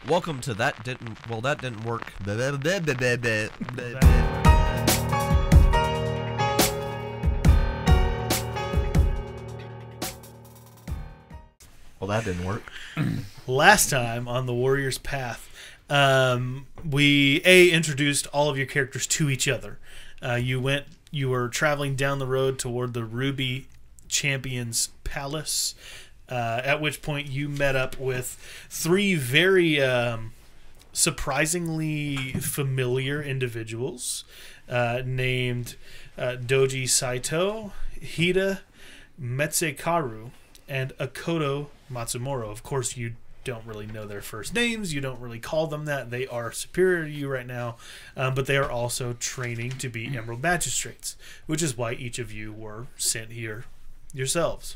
Welcome to That Didn't Work. Well, that didn't work. Last time on the Warrior's Path, we introduced all of your characters to each other. You were traveling down the road toward the Ruby Champion's Palace, at which point you met up with three very surprisingly familiar individuals named Doji Saito, Hida Metsekaru, and Akoto Matsumoro. Of course, you don't really know their first names. You don't really call them that. They are superior to you right now, but they are also training to be Emerald Magistrates, which is why each of you were sent here yourselves.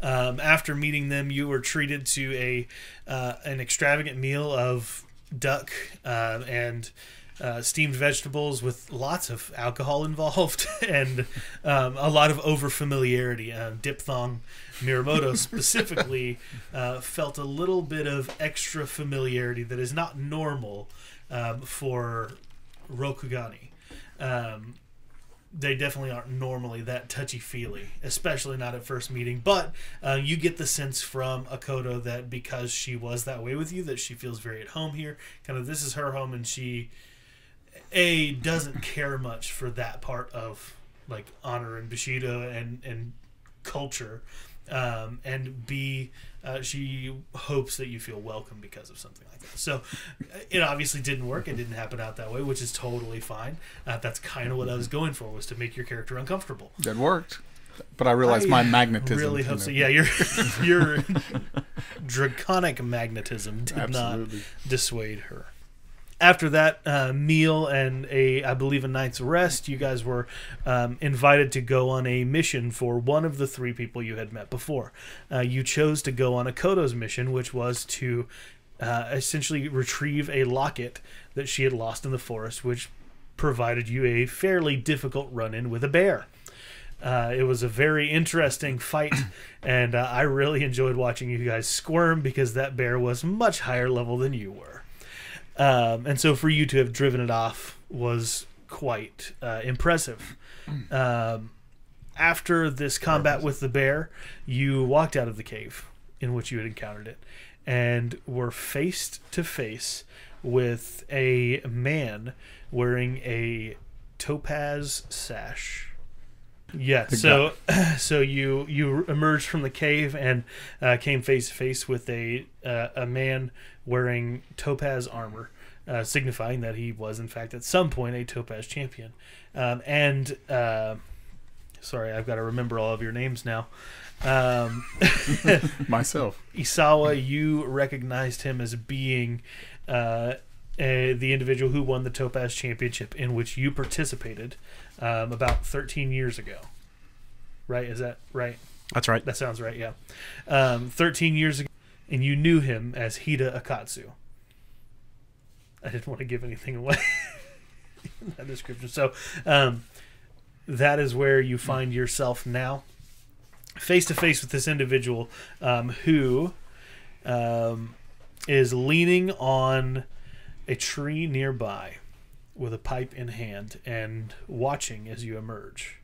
After meeting them, you were treated to an extravagant meal of duck and steamed vegetables with lots of alcohol involved and a lot of over-familiarity. Diphthong Miyamoto specifically felt a little bit of extra familiarity that is not normal for Rokugani. They definitely aren't normally that touchy-feely, especially not at first meeting. But you get the sense from Akoto that because she was that way with you, that she feels very at home here. Kind of this is her home, and she, doesn't care much for that part of like honor and Bushido and culture. And B, she hopes that you feel welcome because of something like that. So it obviously didn't work. It didn't happen out that way, which is totally fine. That's kind of what I was going for, was to make your character uncomfortable. That worked. But I realized my magnetism. Really hope so. Yeah, your draconic magnetism did not dissuade her. After that meal and I believe a night's rest, you guys were invited to go on a mission for one of the three people you had met before. You chose to go on Akoto's mission, which was to essentially retrieve a locket that she had lost in the forest, which provided you a fairly difficult run-in with a bear. It was a very interesting fight, and I really enjoyed watching you guys squirm because that bear was much higher level than you were. And so for you to have driven it off was quite impressive. After this combat with the bear, you walked out of the cave in which you had encountered it and were face to face with a man wearing a topaz sash. Yeah, so you emerged from the cave and came face to face with a man wearing topaz armor, signifying that he was in fact at some point a topaz champion. Sorry, I've got to remember all of your names now. Myself. Isawa, you recognized him as being the individual who won the Topaz Championship in which you participated about 13 years ago. Right? Is that right? That's right. That sounds right, yeah. 13 years ago, and you knew him as Hida Akatsu. I didn't want to give anything away in that description. So that is where you find yourself now, face to face with this individual who is leaning on a tree nearby with a pipe in hand and watching as you emerge.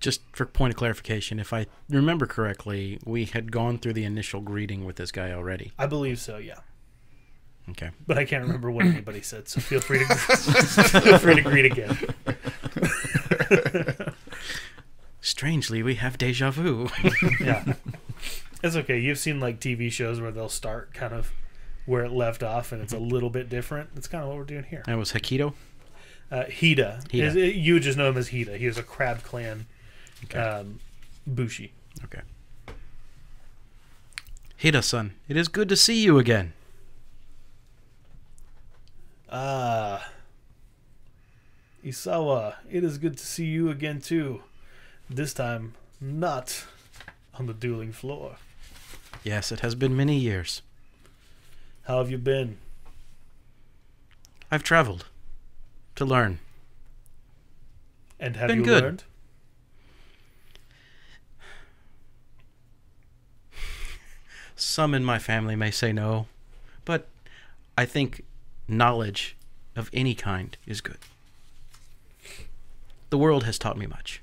Just for point of clarification, if I remember correctly, we had gone through the initial greeting with this guy already. I believe so, yeah. Okay. But I can't remember what anybody said, so feel free to greet again. Strangely, we have deja vu. Yeah. It's okay. You've seen like TV shows where they'll start kind of where it left off and it's a little bit different. That's kind of what we're doing here. And it was Hakido? Hida. You would just know him as Hida. He was a Crab Clan Bushi. Okay. Hida-san, it is good to see you again. Isawa, it is good to see you again too. This time, not on the dueling floor. Yes, it has been many years. How have you been? I've traveled to learn. And have Been you good. learned? Some in my family may say no, but I think knowledge of any kind is good. The world has taught me much.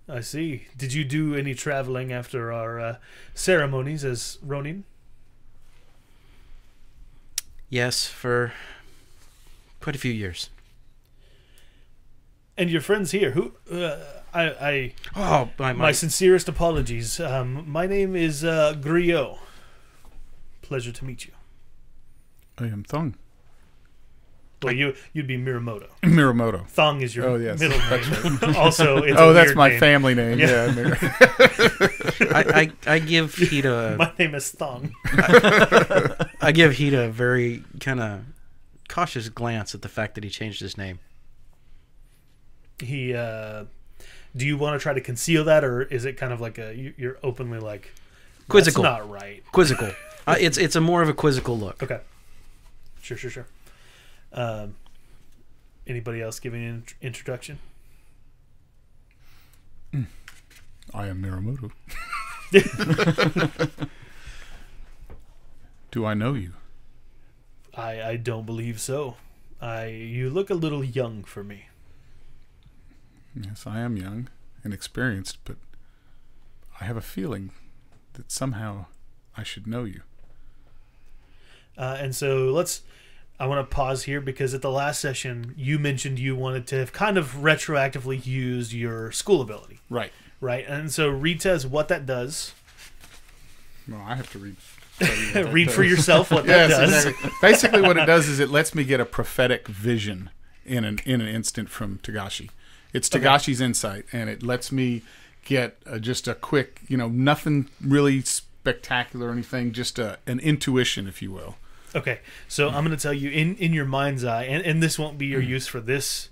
I see. Did you do any traveling after our ceremonies as Ronin? Yes, for quite a few years. And your friends here, who Oh, my sincerest apologies. My name is Gryo. Pleasure to meet you. I am Thong. Well, you'd be Miramoto. Miramoto. Thong is your middle name. Also, it's a that's weird my name. family name. Yeah. I give Hita. My name is Thong. I give Hita a very kind of cautious glance at the fact that he changed his name. He. Do you want to try to conceal that, or is it kind of like you're openly like Quizzical? That's not right. Quizzical. It's a more of a quizzical look. Okay. Sure. Anybody else giving an introduction? I am Miramoto. Do I know you? I don't believe so. You look a little young for me. Yes, I am young and experienced, but I have a feeling that somehow I should know you. And so I want to pause here because at the last session you mentioned you wanted to have kind of retroactively used your school ability. Right. And so read says what that does. No, I have to read. Read for yourself what that does. Exactly. Basically, what it does is it lets me get a prophetic vision in an instant from Tagashi. It's Tagashi's insight, and it lets me get just a quick, nothing really spectacular or anything, just an intuition, if you will. Okay, so I'm going to tell you in your mind's eye, and this won't be your use for this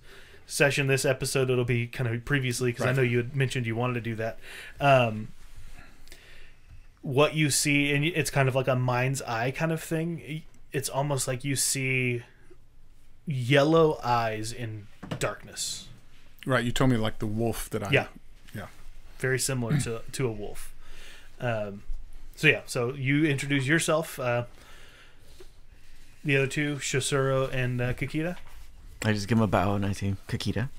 session, this episode. It'll be kind of previously because I know you had mentioned you wanted to do that. What you see, and it's kind of like a mind's eye kind of thing. It's almost like you see yellow eyes in darkness. Right, you told me like the wolf that I... Yeah. Yeah. Very similar to a wolf. So you introduce yourself. The other two, Shosuro and Kakita. I just give him a bow and I say, Kakita.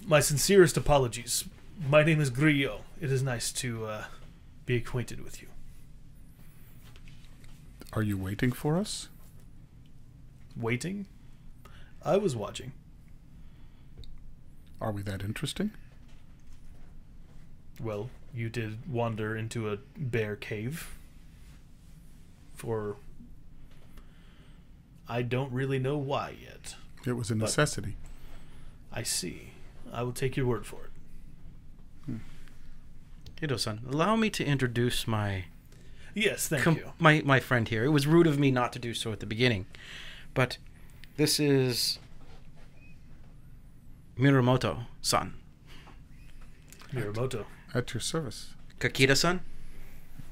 My sincerest apologies. My name is Gryo. It is nice to be acquainted with you. Are you waiting for us? Waiting? I was watching. Are we that interesting? Well, you did wander into a bear cave. For... I don't really know why yet. It was a necessity. I see. I will take your word for it. Hito-san, allow me to introduce my... Yes, thank you. My friend here. It was rude of me not to do so at the beginning. But this is... Miramoto-san. Miramoto. At your service. Kakita-san?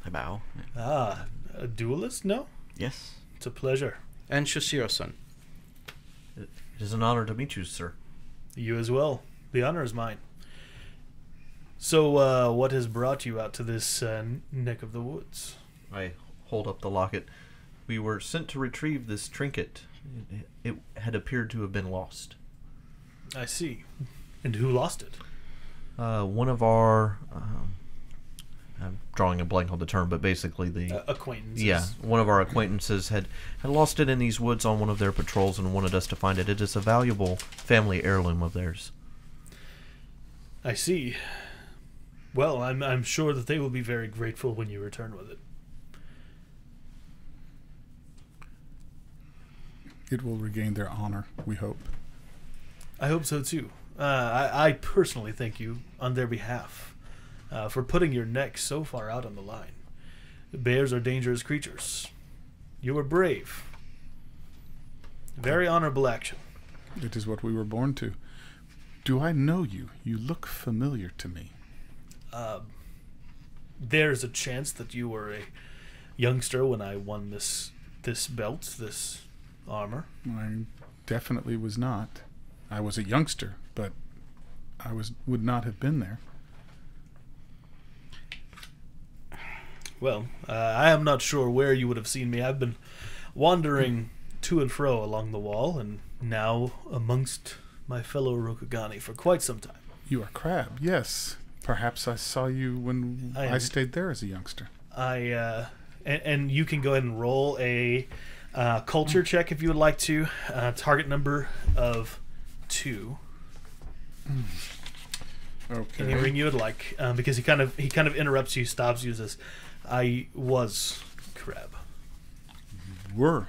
I bow. Ah, a duelist? No? Yes. It's a pleasure. And Shoshiro-san. It is an honor to meet you, sir. You as well. The honor is mine. So, what has brought you out to this neck of the woods? I hold up the locket. We were sent to retrieve this trinket. It had appeared to have been lost. I see. And who lost it? One of our... I'm drawing a blank on the term, but basically the... acquaintances. Yeah, one of our acquaintances had lost it in these woods on one of their patrols and wanted us to find it. It is a valuable family heirloom of theirs. I see. Well, I'm sure that they will be very grateful when you return with it. It will regain their honor, we hope. I hope so too. I personally thank you on their behalf for putting your neck so far out on the line. Bears are dangerous creatures. You were brave. Very honorable action. It is what we were born to. Do I know you? You look familiar to me. There's a chance that you were a youngster when I won this belt, this armor. I definitely was not. I was a youngster, but I would not have been there. Well, I am not sure where you would have seen me. I've been wandering to and fro along the wall, and now amongst my fellow Rokugani for quite some time. You are Crab, yes. Perhaps I saw you when I stayed there as a youngster. And you can go ahead and roll a culture check if you would like to. Target number of 2. Okay. Any ring you would like, because he kind of interrupts you, stops you, says, "I was Crab." Were.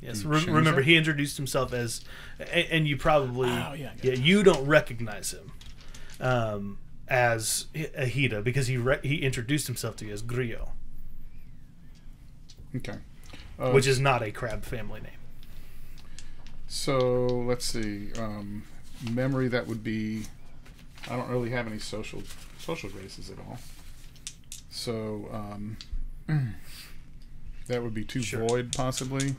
Yes. Can you change Remember, that? he introduced himself as, and you probably, yeah, you don't recognize him as Ahita because he introduced himself to you as Gryo, Okay. which is not a Crab family name. So let's see. Memory, that would be. I don't really have any social graces at all. So that would be 2 Sure. void possibly.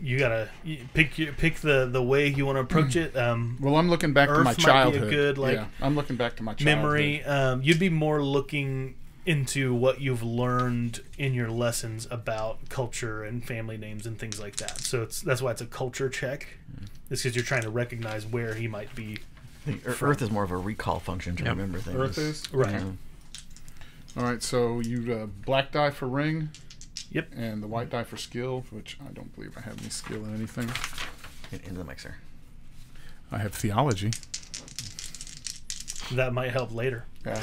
You gotta pick the way you want to approach it. Well, I'm looking back to Earth my might be a childhood. good, like, yeah, I'm looking back to my childhood. memory. You'd be more looking into what you've learned in your lessons about culture and family names and things like that. So that's why it's a culture check. It's because you're trying to recognize where he might be. I think Earth is more of a recall function to remember things. Earth is Right. Yeah. all right. So you black die for ring. Yep. And the white die for skill, which I don't believe I have any skill in anything. Get into the mixer. I have theology. That might help later. Yeah.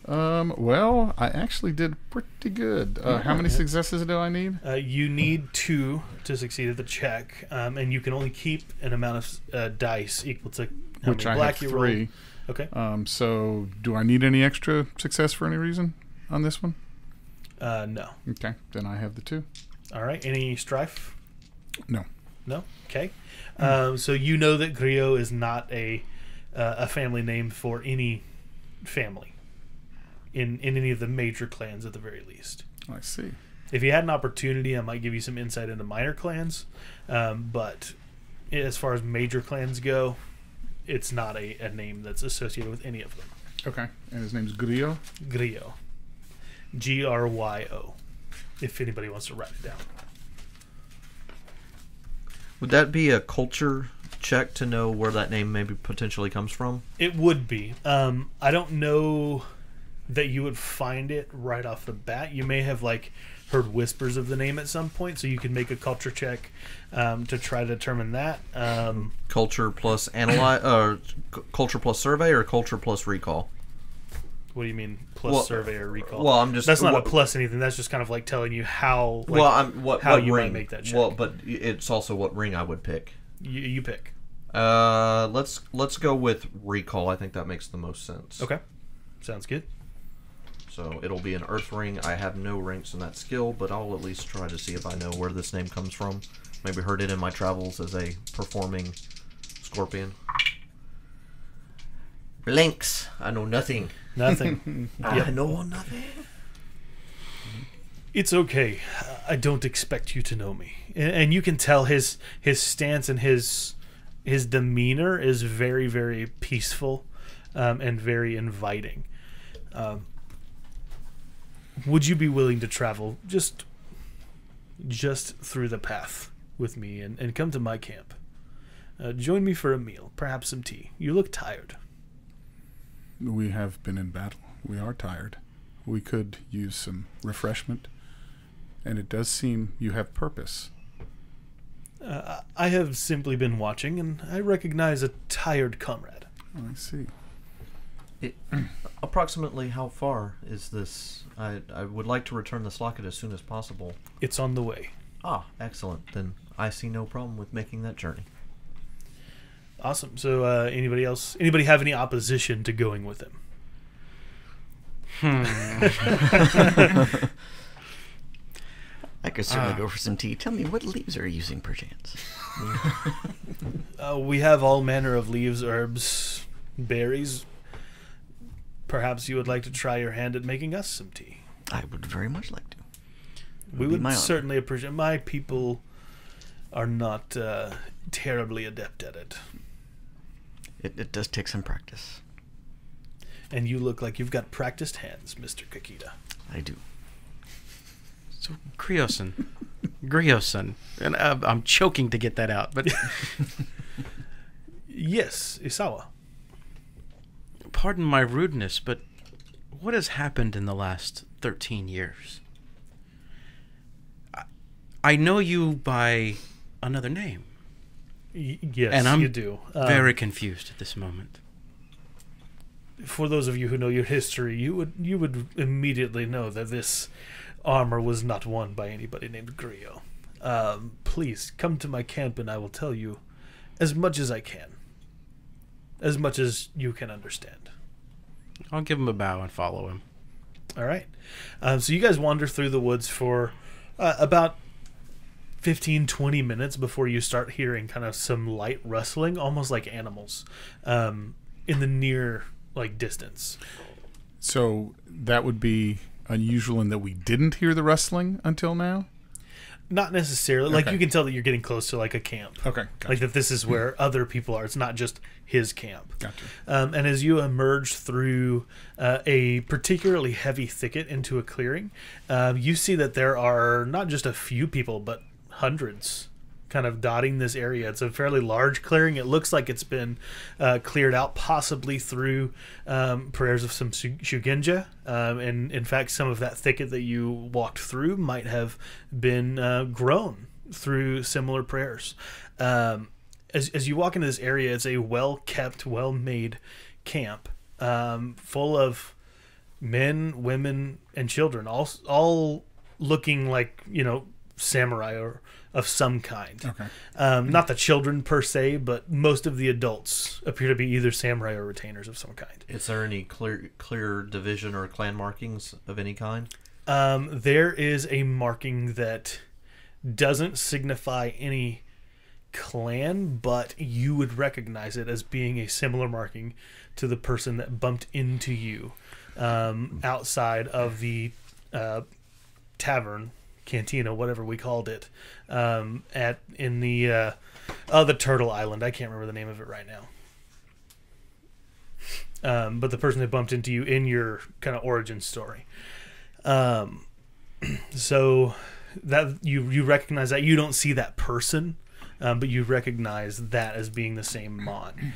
Well, I actually did pretty good. How many successes do I need? You need 2 to succeed at the check, and you can only keep an amount of dice equal to how Which many I black have you 3. roll. Okay. So do I need any extra success for any reason on this one? No. Okay, then I have the 2. All right. Any strife? No. No. Okay. So you know that Gryo is not a family name for any family in any of the major clans at the very least. I see. If you had an opportunity, I might give you some insight into minor clans, but as far as major clans go, it's not a name that's associated with any of them. Okay, and his name's Gryo. Gryo. Gryo. If anybody wants to write it down. Would that be a culture check to know where that name maybe potentially comes from? It would be. I don't know that you would find it right off the bat. You may have heard whispers of the name at some point, so you can make a culture check to try to determine that. Culture plus analyze, culture plus survey, or culture plus recall? What do you mean plus survey or recall? Well, I'm just that's not a plus anything. That's just kind of telling you how. What you ring? might make that check. Well, but it's also what ring I would pick. You pick. Let's go with recall. I think that makes the most sense. Okay, sounds good. So it'll be an earth ring. I have no ranks in that skill, but I'll at least try to see if I know where this name comes from. Maybe heard it in my travels as a performing scorpion. Blanks. I know nothing. Nothing. I know nothing. It's okay. I don't expect you to know me, and you can tell his stance and his demeanor is very, very peaceful, and very inviting. Would you be willing to travel just through the path with me and come to my camp? Join me for a meal, perhaps some tea. You look tired. We have been in battle. We are tired. We could use some refreshment. And it does seem you have purpose. I have simply been watching, and I recognize a tired comrade. Oh, I see. Approximately how far is this? I would like to return this locket as soon as possible. It's on the way. Ah, excellent. Then I see no problem with making that journey. Awesome. So, anybody else? Anybody have any opposition to going with him? I could certainly go for some tea. Tell me, what leaves are you using, perchance? We have all manner of leaves, herbs, berries. Perhaps you would like to try your hand at making us some tea. I would very much like to. We be would my honor. certainly appreciate. My people are not terribly adept at it. It does take some practice. and you look like you've got practiced hands, Mr. Kakita. I do. So, Gryo-san. And I'm choking to get that out, but Yes, Isawa. pardon my rudeness, but what has happened in the last 13 years? I know you by another name. Yes, And I'm you do. very confused at this moment. For those of you who know your history, you would immediately know that this armor was not won by anybody named Gryo. Please come to my camp, and I will tell you as much as I can, as much as you can understand. I'll give him a bow and follow him. All right. So you guys wander through the woods for about 15, 20 minutes before you start hearing kind of some light rustling, almost like animals, in the near distance. So that would be unusual in that we didn't hear the rustling until now? Not necessarily. Like, Okay. you can tell that you're getting close to like a camp. Okay, gotcha. Like that this is where other people are. It's not just his camp. Gotcha. And as you emerge through a particularly heavy thicket into a clearing, you see that there are not just a few people, but hundreds kind of dotting this area. It's a fairly large clearing. It looks like it's been cleared out, possibly through prayers of some Shugenja. And in fact, some of that thicket that you walked through might have been grown through similar prayers. As you walk into this area, it's a well-kept, well-made camp full of men, women, and children, all looking like, samurai or of some kind. Okay. Not the children per se, but most of the adults appear to be either samurai or retainers of some kind. Is there any clear division or clan markings of any kind? There is a marking that doesn't signify any clan, but you would recognize it as being a similar marking to the person that bumped into you outside of the tavern, cantina, whatever we called it, in the Turtle Island. I can't remember the name of it right now. But the person that bumped into you in your kind of origin story. So that you recognize that. You don't see that person, but you recognize that as being the same Mon.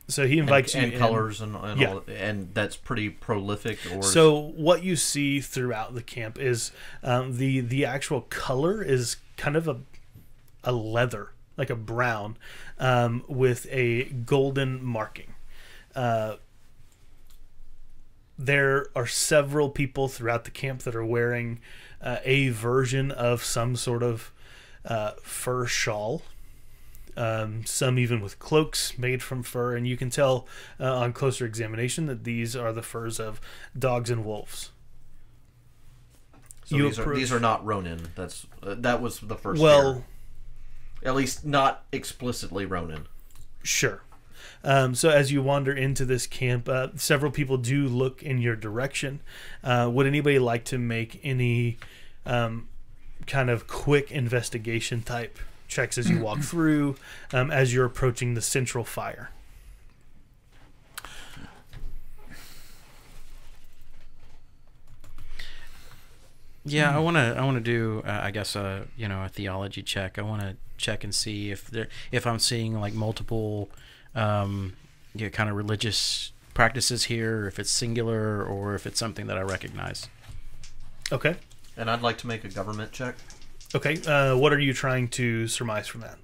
So he invites you and in. colors and Yeah. all, and that's pretty prolific. Or So what you see throughout the camp is the actual color is kind of a leather, like a brown, with a golden marking. There are several people throughout the camp that are wearing a version of some sort of fur shawl. Some even with cloaks made from fur, and you can tell on closer examination that these are the furs of dogs and wolves. so these are not Ronin. That was the first. Well, year. At least not explicitly Ronin. sure. So as you wander into this camp, several people do look in your direction. Would anybody like to make any kind of quick investigation type checks as you walk through, as you're approaching the central fire? Yeah, I want to do I guess a theology check. I want to check and see if I'm seeing like multiple kind of religious practices here, or if it's singular, or if it's something that I recognize. Okay. And I'd like to make a government check. Okay. What are you trying to surmise from that?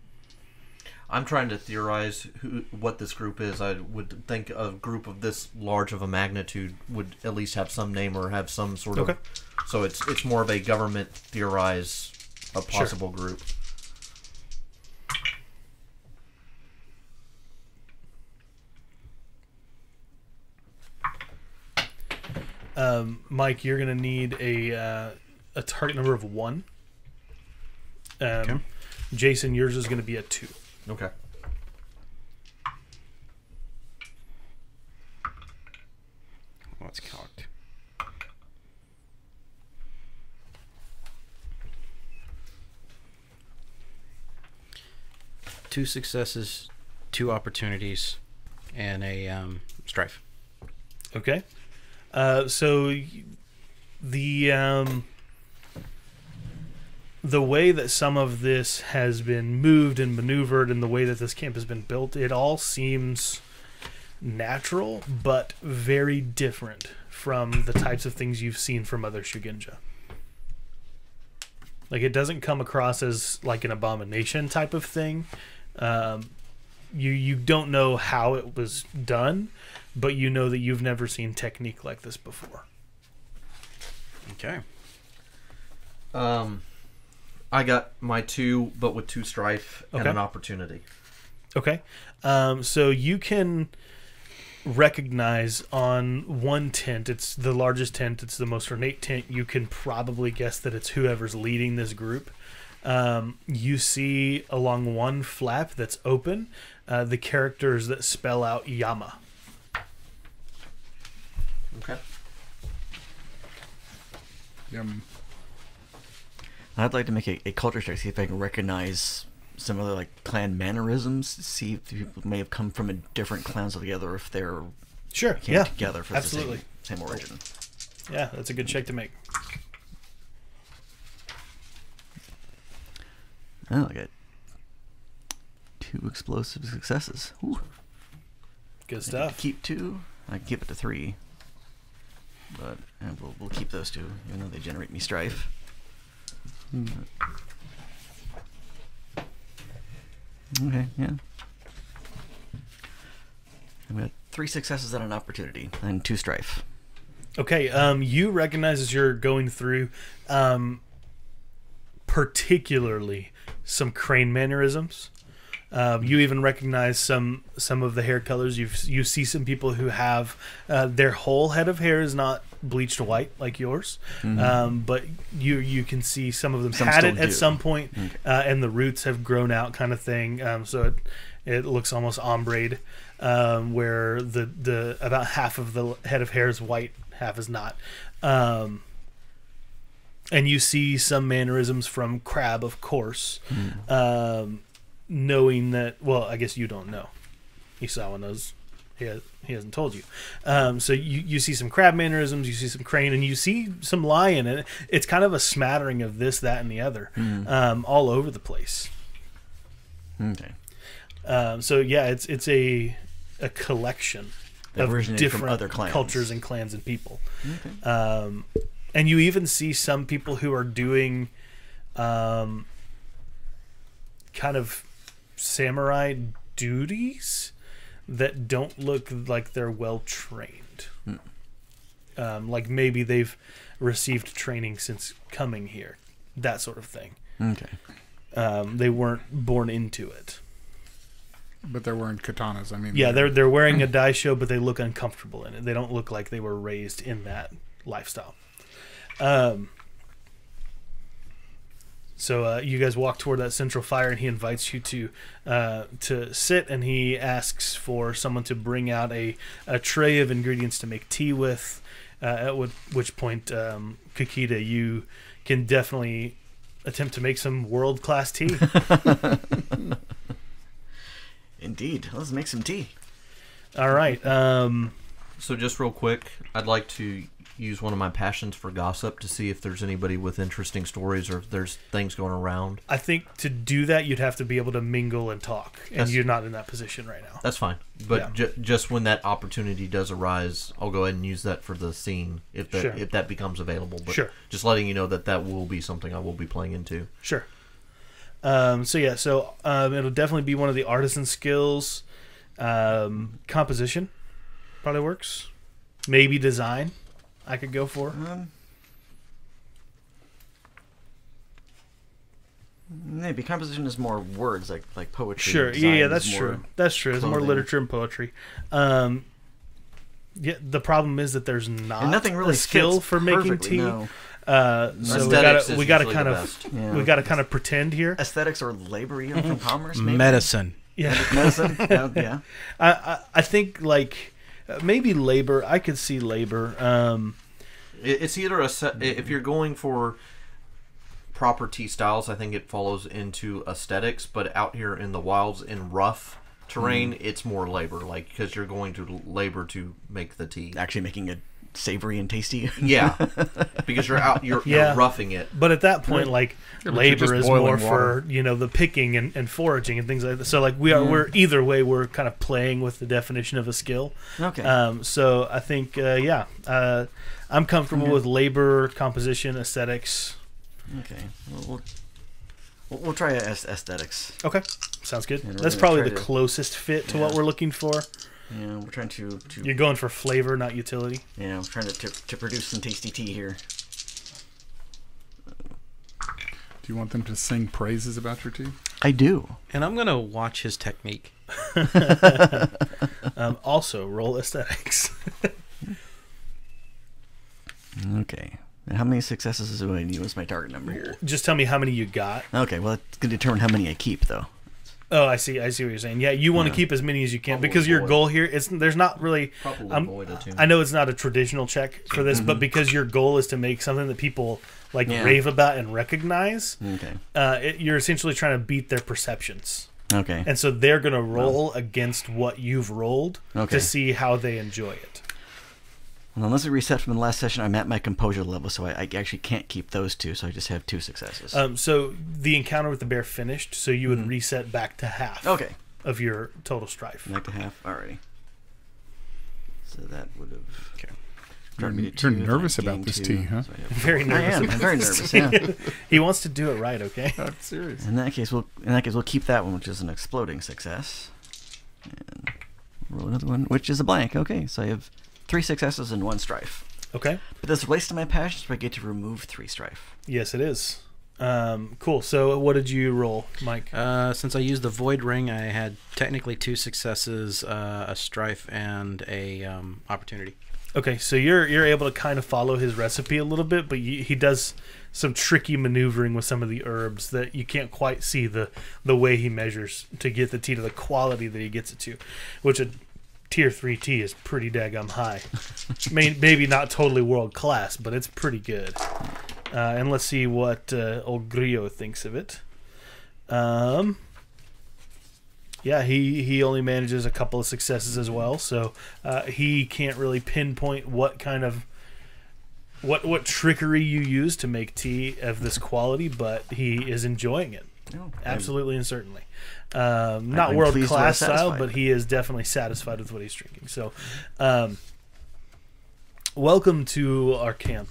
I'm trying to theorize what this group is. I would think a group of this large of a magnitude would at least have some name or have some sort of. Okay. So it's more of a government theorize a possible group. Mike, you're going to need a target number of 1. Okay. Jason, yours is going to be a 2. Okay. Well, it's cocked. Two successes, 2 opportunities, and a strife. Okay. So the way that some of this has been moved and maneuvered and the way that this camp has been built, it all seems natural, but very different from the types of things you've seen from other Shugenja. Like, it doesn't come across as like an abomination type of thing. You don't know how it was done, but you know that you've never seen technique like this before. Okay. I got my 2, but with 2 strife and an opportunity. Okay. So you can recognize on one tent, it's the largest tent, it's the most ornate tent, you can probably guess that it's whoever's leading this group. You see along one flap that's open, the characters that spell out Yama. Okay. I'd like to make a culture check, see if I can recognize some of the like clan mannerisms, see if people may have come from a different clans altogether, if they're came together for absolutely. the same origin. Yeah, that's a good check to make. Oh, I got 2 explosive successes. Ooh. Good stuff. Keep 2. I can keep it to 3, but we'll keep those 2, even though they generate me strife. Okay, yeah. I've got 3 successes and an opportunity, and 2 strife. Okay, you recognize as you're going through, particularly some crane mannerisms. You even recognize some of the hair colors. You see some people who have their whole head of hair is not bleached white like yours, but you can see some of them had it at some point, and the roots have grown out, kind of thing. So it looks almost ombre, where the about half of the head of hair is white, half is not. And you see some mannerisms from Crab, of course. Knowing that, well, I guess you don't know. Isawa knows. He hasn't told you. So you see some crab mannerisms, you see some crane, and you see some lion. And it's kind of a smattering of this, that, and the other, all over the place. Okay. So yeah, it's a collection of different other clans. Cultures and clans and people. Okay. And you even see some people who are doing kind of samurai duties that don't look like they're well trained. Like maybe they've received training since coming here, that sort of thing. Okay. They weren't born into it. But they're wearing katanas. I mean, yeah, they're wearing a daisho, but they look uncomfortable in it. They don't look like they were raised in that lifestyle. So you guys walk toward that central fire, and he invites you to sit, and he asks for someone to bring out a tray of ingredients to make tea with. At which point, Kakita, you can definitely attempt to make some world-class tea. Indeed. Let's make some tea. All right. So just real quick, I'd like to use one of my passions for gossip to see if there's anybody with interesting stories or if there's things going around. I think to do that, you'd have to be able to mingle and talk, and you're not in that position right now. That's fine. But just when that opportunity does arise, I'll go ahead and use that for the scene if that becomes available. But just letting you know that will be something I will be playing into. Sure. So it'll definitely be one of the artisan skills. Composition probably works. Maybe design I could go for. Maybe composition is more words, like poetry. Sure, yeah, that's true. That's true. It's more literature and poetry. Yeah, the problem is that there's not really a skill for making tea. No. So we got to kind of pretend here. Aesthetics or labor, even from commerce. Maybe? Medicine. Yeah, medicine. Yeah. I think like maybe labor. I could see labor. It's either if you're going for proper tea styles, I think it follows into aesthetics. But out here in the wilds, in rough Terrain, it's more labor, like, because you're going to labor to make the tea. Actually making it savory and tasty. Yeah, because you're roughing it. But at that point, like, labor is more water. for, the picking and foraging and things like that. So, like, we're either way, we're kind of playing with the definition of a skill. Okay. So I think, I'm comfortable with labor, composition, aesthetics. Okay. We'll try aesthetics. Okay, sounds good. And That's probably the closest fit to what we're looking for. Yeah, we're trying to. You're going for flavor, not utility. Yeah, we're trying to produce some tasty tea here. Do you want them to sing praises about your tea? I do. And I'm gonna watch his technique. Also, roll aesthetics. Okay. And how many successes do I need? What's my target number here? Just tell me how many you got. Okay, well, it's going to determine how many I keep, though. Oh, I see what you're saying. Yeah, you want to keep as many as you can, Probably because your avoid. goal here is there's not really. Probably avoid it too. I know it's not a traditional check for this, but because your goal is to make something that people rave about and recognize, Okay. you're essentially trying to beat their perceptions. Okay. And so they're going to roll against what you've rolled Okay. to see how they enjoy it. Well, unless it reset from the last session, I'm at my composure level, so I actually can't keep those two, so I just have 2 successes. So the encounter with the bear finished, so you would reset back to half Okay. of your total strife. Back to half. Alrighty. So that would have... Okay. You're nervous about this tea, huh? Very nervous. I am. I'm very nervous, yeah. He wants to do it right, okay? I'm serious. In that case, we'll keep that one, which is an exploding success. And roll another one, which is a blank. Okay, so I have 3 successes and 1 strife. Okay. But this relates to my passion, so I get to remove 3 strife. Yes, it is. Cool. So what did you roll, Mike? Since I used the void ring, I had technically 2 successes, a strife, and a opportunity. Okay, so you're able to kind of follow his recipe a little bit, but he does some tricky maneuvering with some of the herbs that you can't quite see the way he measures to get the tea to the quality that he gets it to, which a tier 3 tea is pretty daggum high. Maybe not totally world class, but it's pretty good. And let's see what old Gryo thinks of it. Yeah, he only manages a couple of successes as well, so he can't really pinpoint what kind of what trickery you use to make tea of this quality, but he is enjoying it. Oh, Absolutely and certainly. Not I'm world pleased class we're style, satisfied. but he is definitely satisfied with what he's drinking. So, welcome to our camp.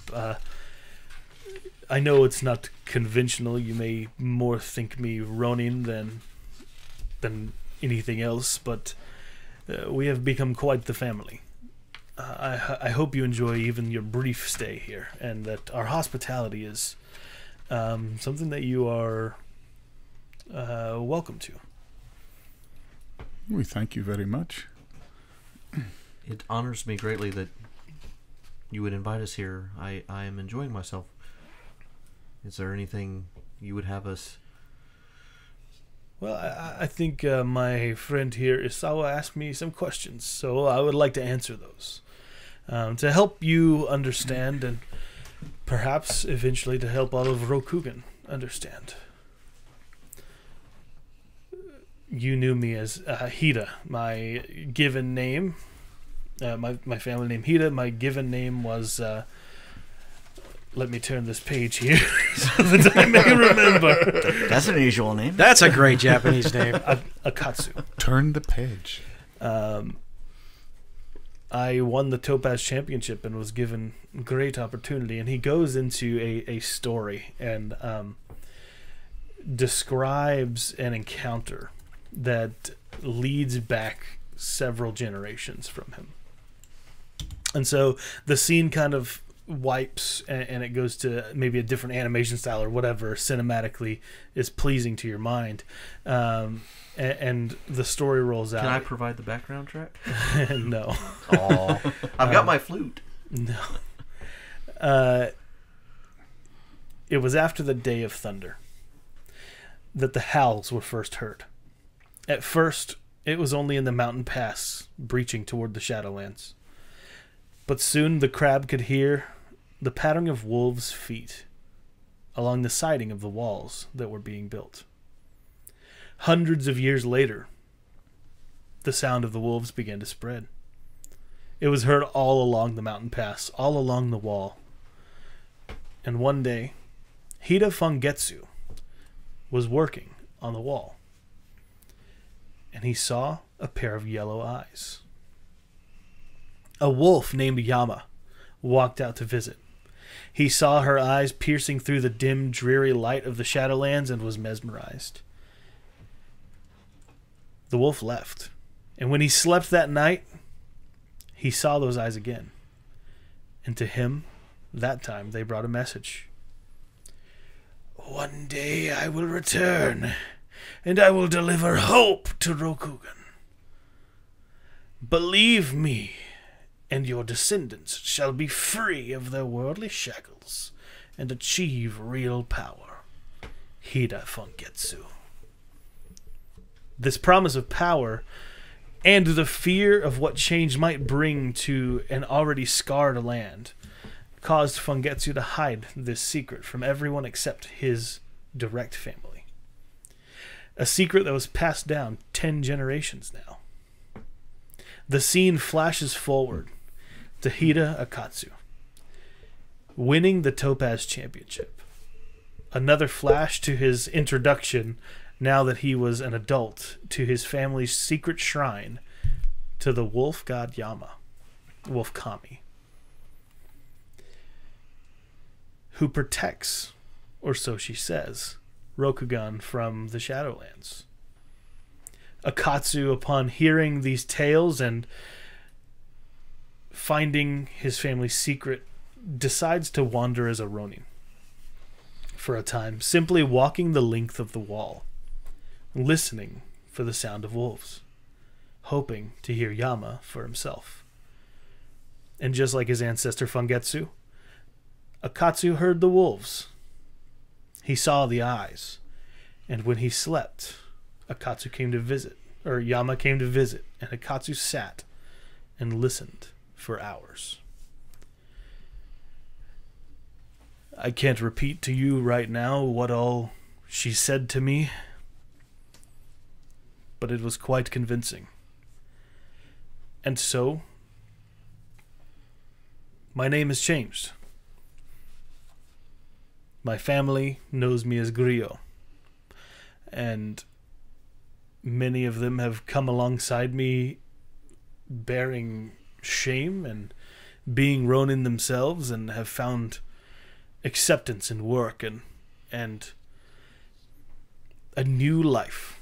I know it's not conventional. You may more think me Ronin than anything else, but we have become quite the family. I hope you enjoy even your brief stay here, and that our hospitality is something that you are welcome to. We thank you very much. It honors me greatly that you would invite us here. I am enjoying myself. Is there anything you would have us... Well, I think my friend here, Isawa, asked me some questions, so I would like to answer those. To help you understand, and perhaps eventually to help all of Rokugan understand. You knew me as Hida, my given name. My family name Hida. My given name was... let me turn this page here so that I may remember. That's an unusual name. That's a great Japanese name. Akatsu. Turn the page. I won the Topaz Championship and was given great opportunity. And he goes into a story and describes an encounter that leads back several generations from him. And so the scene kind of wipes and it goes to maybe a different animation style or whatever cinematically is pleasing to your mind. And the story rolls out. Can I provide the background track? No. Oh, I've got my flute. No. It was after the Day of Thunder that the howls were first heard. At first, it was only in the mountain pass, breaching toward the Shadowlands. But soon the crab could hear the pattering of wolves' feet along the siding of the walls that were being built. Hundreds of years later, the sound of the wolves began to spread. It was heard all along the mountain pass, all along the wall. And one day, Hida Fungetsu was working on the wall. And he saw a pair of yellow eyes. A wolf named Yama walked out to visit. He saw her eyes piercing through the dim, dreary light of the Shadowlands and was mesmerized. The wolf left. And when he slept that night, he saw those eyes again. And to him, that time, they brought a message. One day I will return, and I will deliver hope to Rokugan. Believe me, and your descendants shall be free of their worldly shackles and achieve real power. Hida Fungetsu. This promise of power and the fear of what change might bring to an already scarred land caused Fungetsu to hide this secret from everyone except his direct family. A secret that was passed down 10 generations now. The scene flashes forward to Hida Akatsu winning the Topaz Championship. Another flash to his introduction, now that he was an adult, to his family's secret shrine to the wolf god Yama, Wolf Kami, who protects, or so she says, Rokugan from the Shadowlands. Akatsu, upon hearing these tales and finding his family's secret, decides to wander as a Ronin for a time, simply walking the length of the wall, listening for the sound of wolves, hoping to hear Yama for himself. And just like his ancestor Fungetsu, Akatsu heard the wolves. He saw the eyes, and when he slept, Yama came to visit, and Akatsu sat and listened for hours. I can't repeat to you right now what all she said to me, but it was quite convincing. And so, my name has changed. My family knows me as Gryo, and many of them have come alongside me bearing shame and being Ronin themselves, and have found acceptance in work and a new life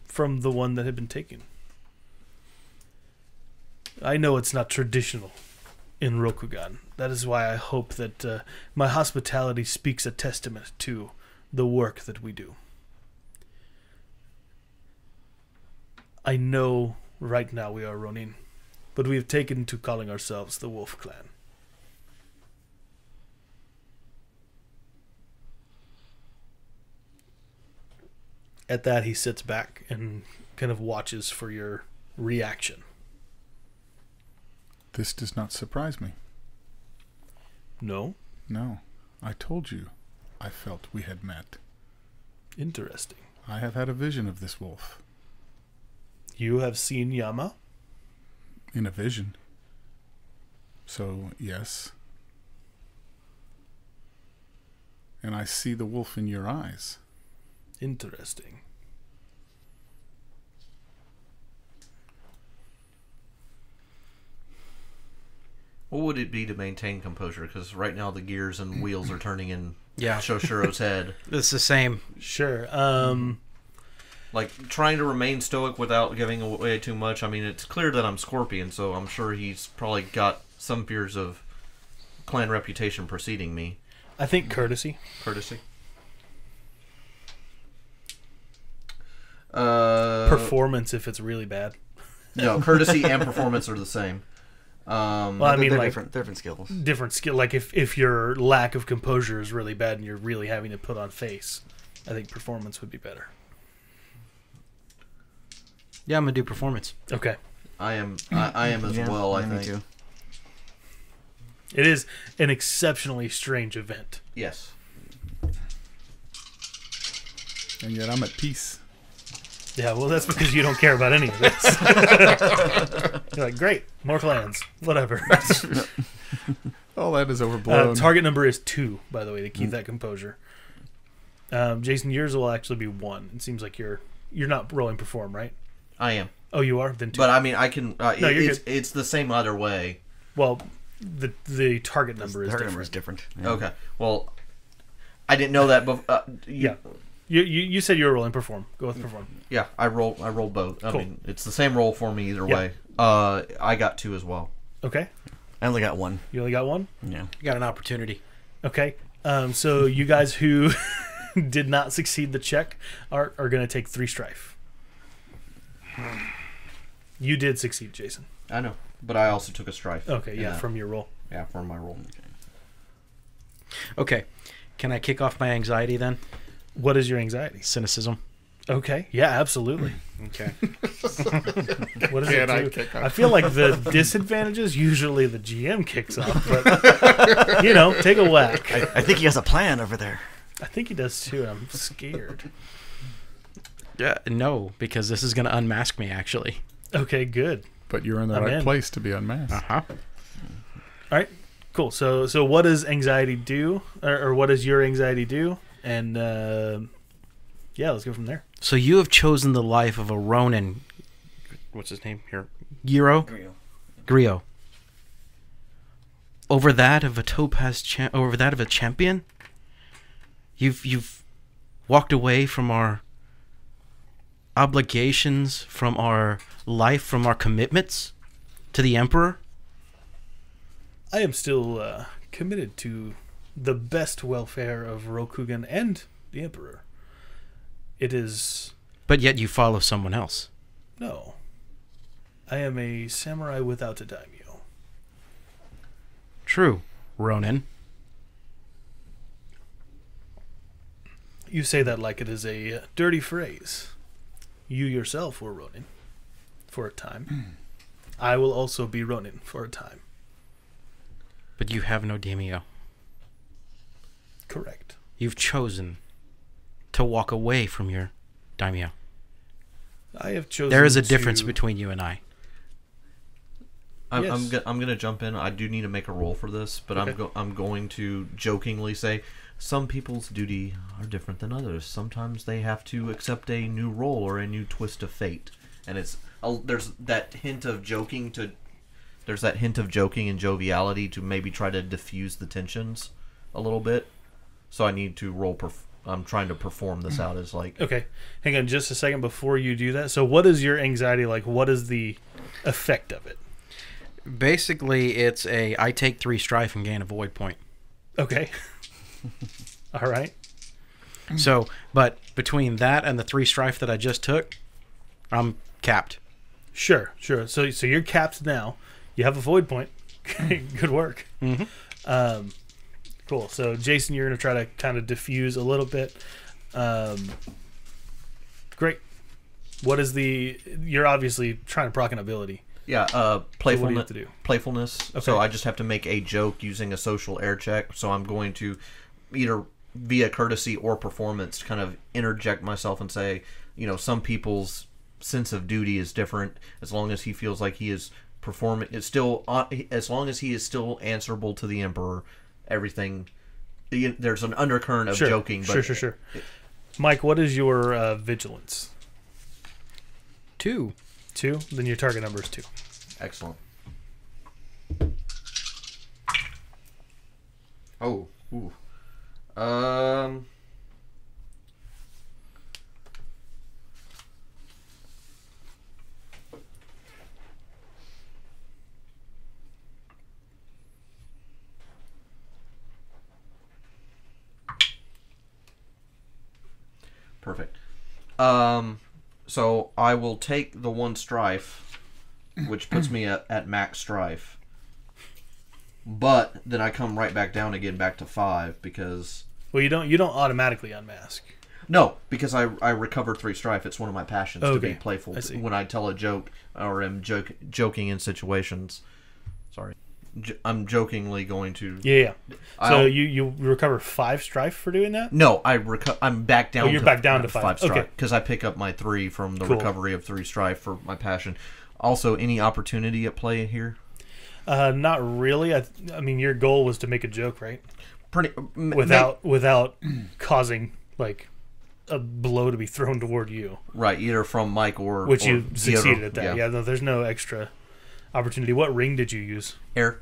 from the one that had been taken. I know it's not traditional in Rokugan. That is why I hope that my hospitality speaks a testament to the work that we do. I know right now we are Ronin, but we have taken to calling ourselves the Wolf Clan. At that, he sits back and kind of watches for your reaction. This does not surprise me. No? No. I told you I felt we had met. Interesting. I have had a vision of this wolf. You have seen Yama? In a vision. So, yes. And I see the wolf in your eyes. Interesting. What would it be to maintain composure? Because right now the gears and wheels are turning in Yeah. Shoshiro's head. It's the same. Sure. Like, trying to remain stoic without giving away too much. I mean, it's clear that I'm Scorpion, so I'm sure he's probably got some fears of clan reputation preceding me. I think courtesy. Courtesy? Performance if it's really bad. No, courtesy and performance are the same. Well, I mean, they're like different skills. different skill. Like if your lack of composure is really bad and you're really having to put on face, I think performance would be better. Yeah, I'm gonna do performance. Okay. I am as well, I think. Too. It is an exceptionally strange event. Yes. And yet I'm at peace. Yeah, well, that's because you don't care about any of this. You're like, great, more clans, whatever. All that is overblown. Target number is 2, by the way, to keep that composure. Jason, yours will actually be 1. It seems like you're not rolling perform, right? I am. Oh, you are? Then 2. But I mean, I can. No, you're good. It's the same either way. Well, the target number is different. Number is different. Yeah. Okay. Well, I didn't know that. Yeah. You said you were rolling perform. Go with perform. Yeah, I roll both. I mean, it's the same roll for me either way. I got 2 as well. Okay. I only got 1. You only got 1? Yeah. You got an opportunity. Okay. So you guys who did not succeed the check are going to take 3 strife. You did succeed, Jason. I know, but I also took a strife. Okay, yeah, from your roll. Yeah, from my roll. Okay. Can I kick off my anxiety then? What is your anxiety? Cynicism. Okay. Yeah, absolutely. Okay. What does it do? I feel like the disadvantages usually the GM kicks off, but take a whack. I think he has a plan over there. I think he does too. I'm scared. Yeah, no, because this is going to unmask me actually. Okay, good. But you're in the right place to be unmasked. Uh-huh. All right, cool. So what does anxiety do, or what does your anxiety do? And let's go from there. So you have chosen the life of a Ronin. What's his name here? Gryo. Over that of a topaz over that of a champion. You've walked away from our obligations, from our life, from our commitments to the Emperor. I am still committed to the best welfare of Rokugan and the Emperor. It is... But yet you follow someone else. No. I am a samurai without a daimyo. True, Ronin. You say that like it is a dirty phrase. You yourself were Ronin for a time. I will also be Ronin for a time. But you have no daimyo. Correct. You've chosen to walk away from your daimyo. I have chosen. There is a difference between you and I. I'm going to jump in. I do need to make a roll for this, but okay. I'm going to jokingly say some people's duty are different than others. Sometimes they have to accept a new role or a new twist of fate, and there's that hint of joking and joviality to maybe try to diffuse the tensions a little bit. So I need to roll. I'm trying to perform this out as like... Okay, hang on just a second before you do that. So what is your anxiety like? What is the effect of it? Basically, it's I take 3 strife and gain a void point. Okay. All right. So, but between that and the 3 strife that I just took, I'm capped. Sure. So you're capped now. You have a void point. Good work. Mm-hmm. Cool. So, Jason, you're going to try to kind of diffuse a little bit. Great. What is you're obviously trying to proc an ability. Yeah, playfulness. So what do you have to do? Playfulness. Okay. So I just have to make a joke using a social air check. So I'm going to either via courtesy or performance kind of interject myself and say, some people's sense of duty is different. As long as he feels like he is performing, as long as he is still answerable to the Emperor, everything. There's an undercurrent of joking. But Sure. Mike, what is your vigilance? 2. 2? Then your target number is 2. Excellent. Oh. Ooh. Perfect. So I will take the 1 strife, which puts me at max strife. But then I come right back down again, back to 5, because... Well, you don't automatically unmask. No, because I recover 3 strife. It's one of my passions to be playful when I tell a joke or am joking in situations. Sorry. I'm jokingly going to. Yeah. So you recover 5 strife for doing that? No, I'm back down. Oh, you're back down to 5 strife. Okay. Because I pick up my 3 from the recovery of 3 strife for my passion. Also, any opportunity at play here? Not really. I mean, your goal was to make a joke, right? Without causing like a blow to be thrown toward you. Right, either from Mike or you succeeded at that. Yeah, no, there's no extra opportunity. What ring did you use? Air.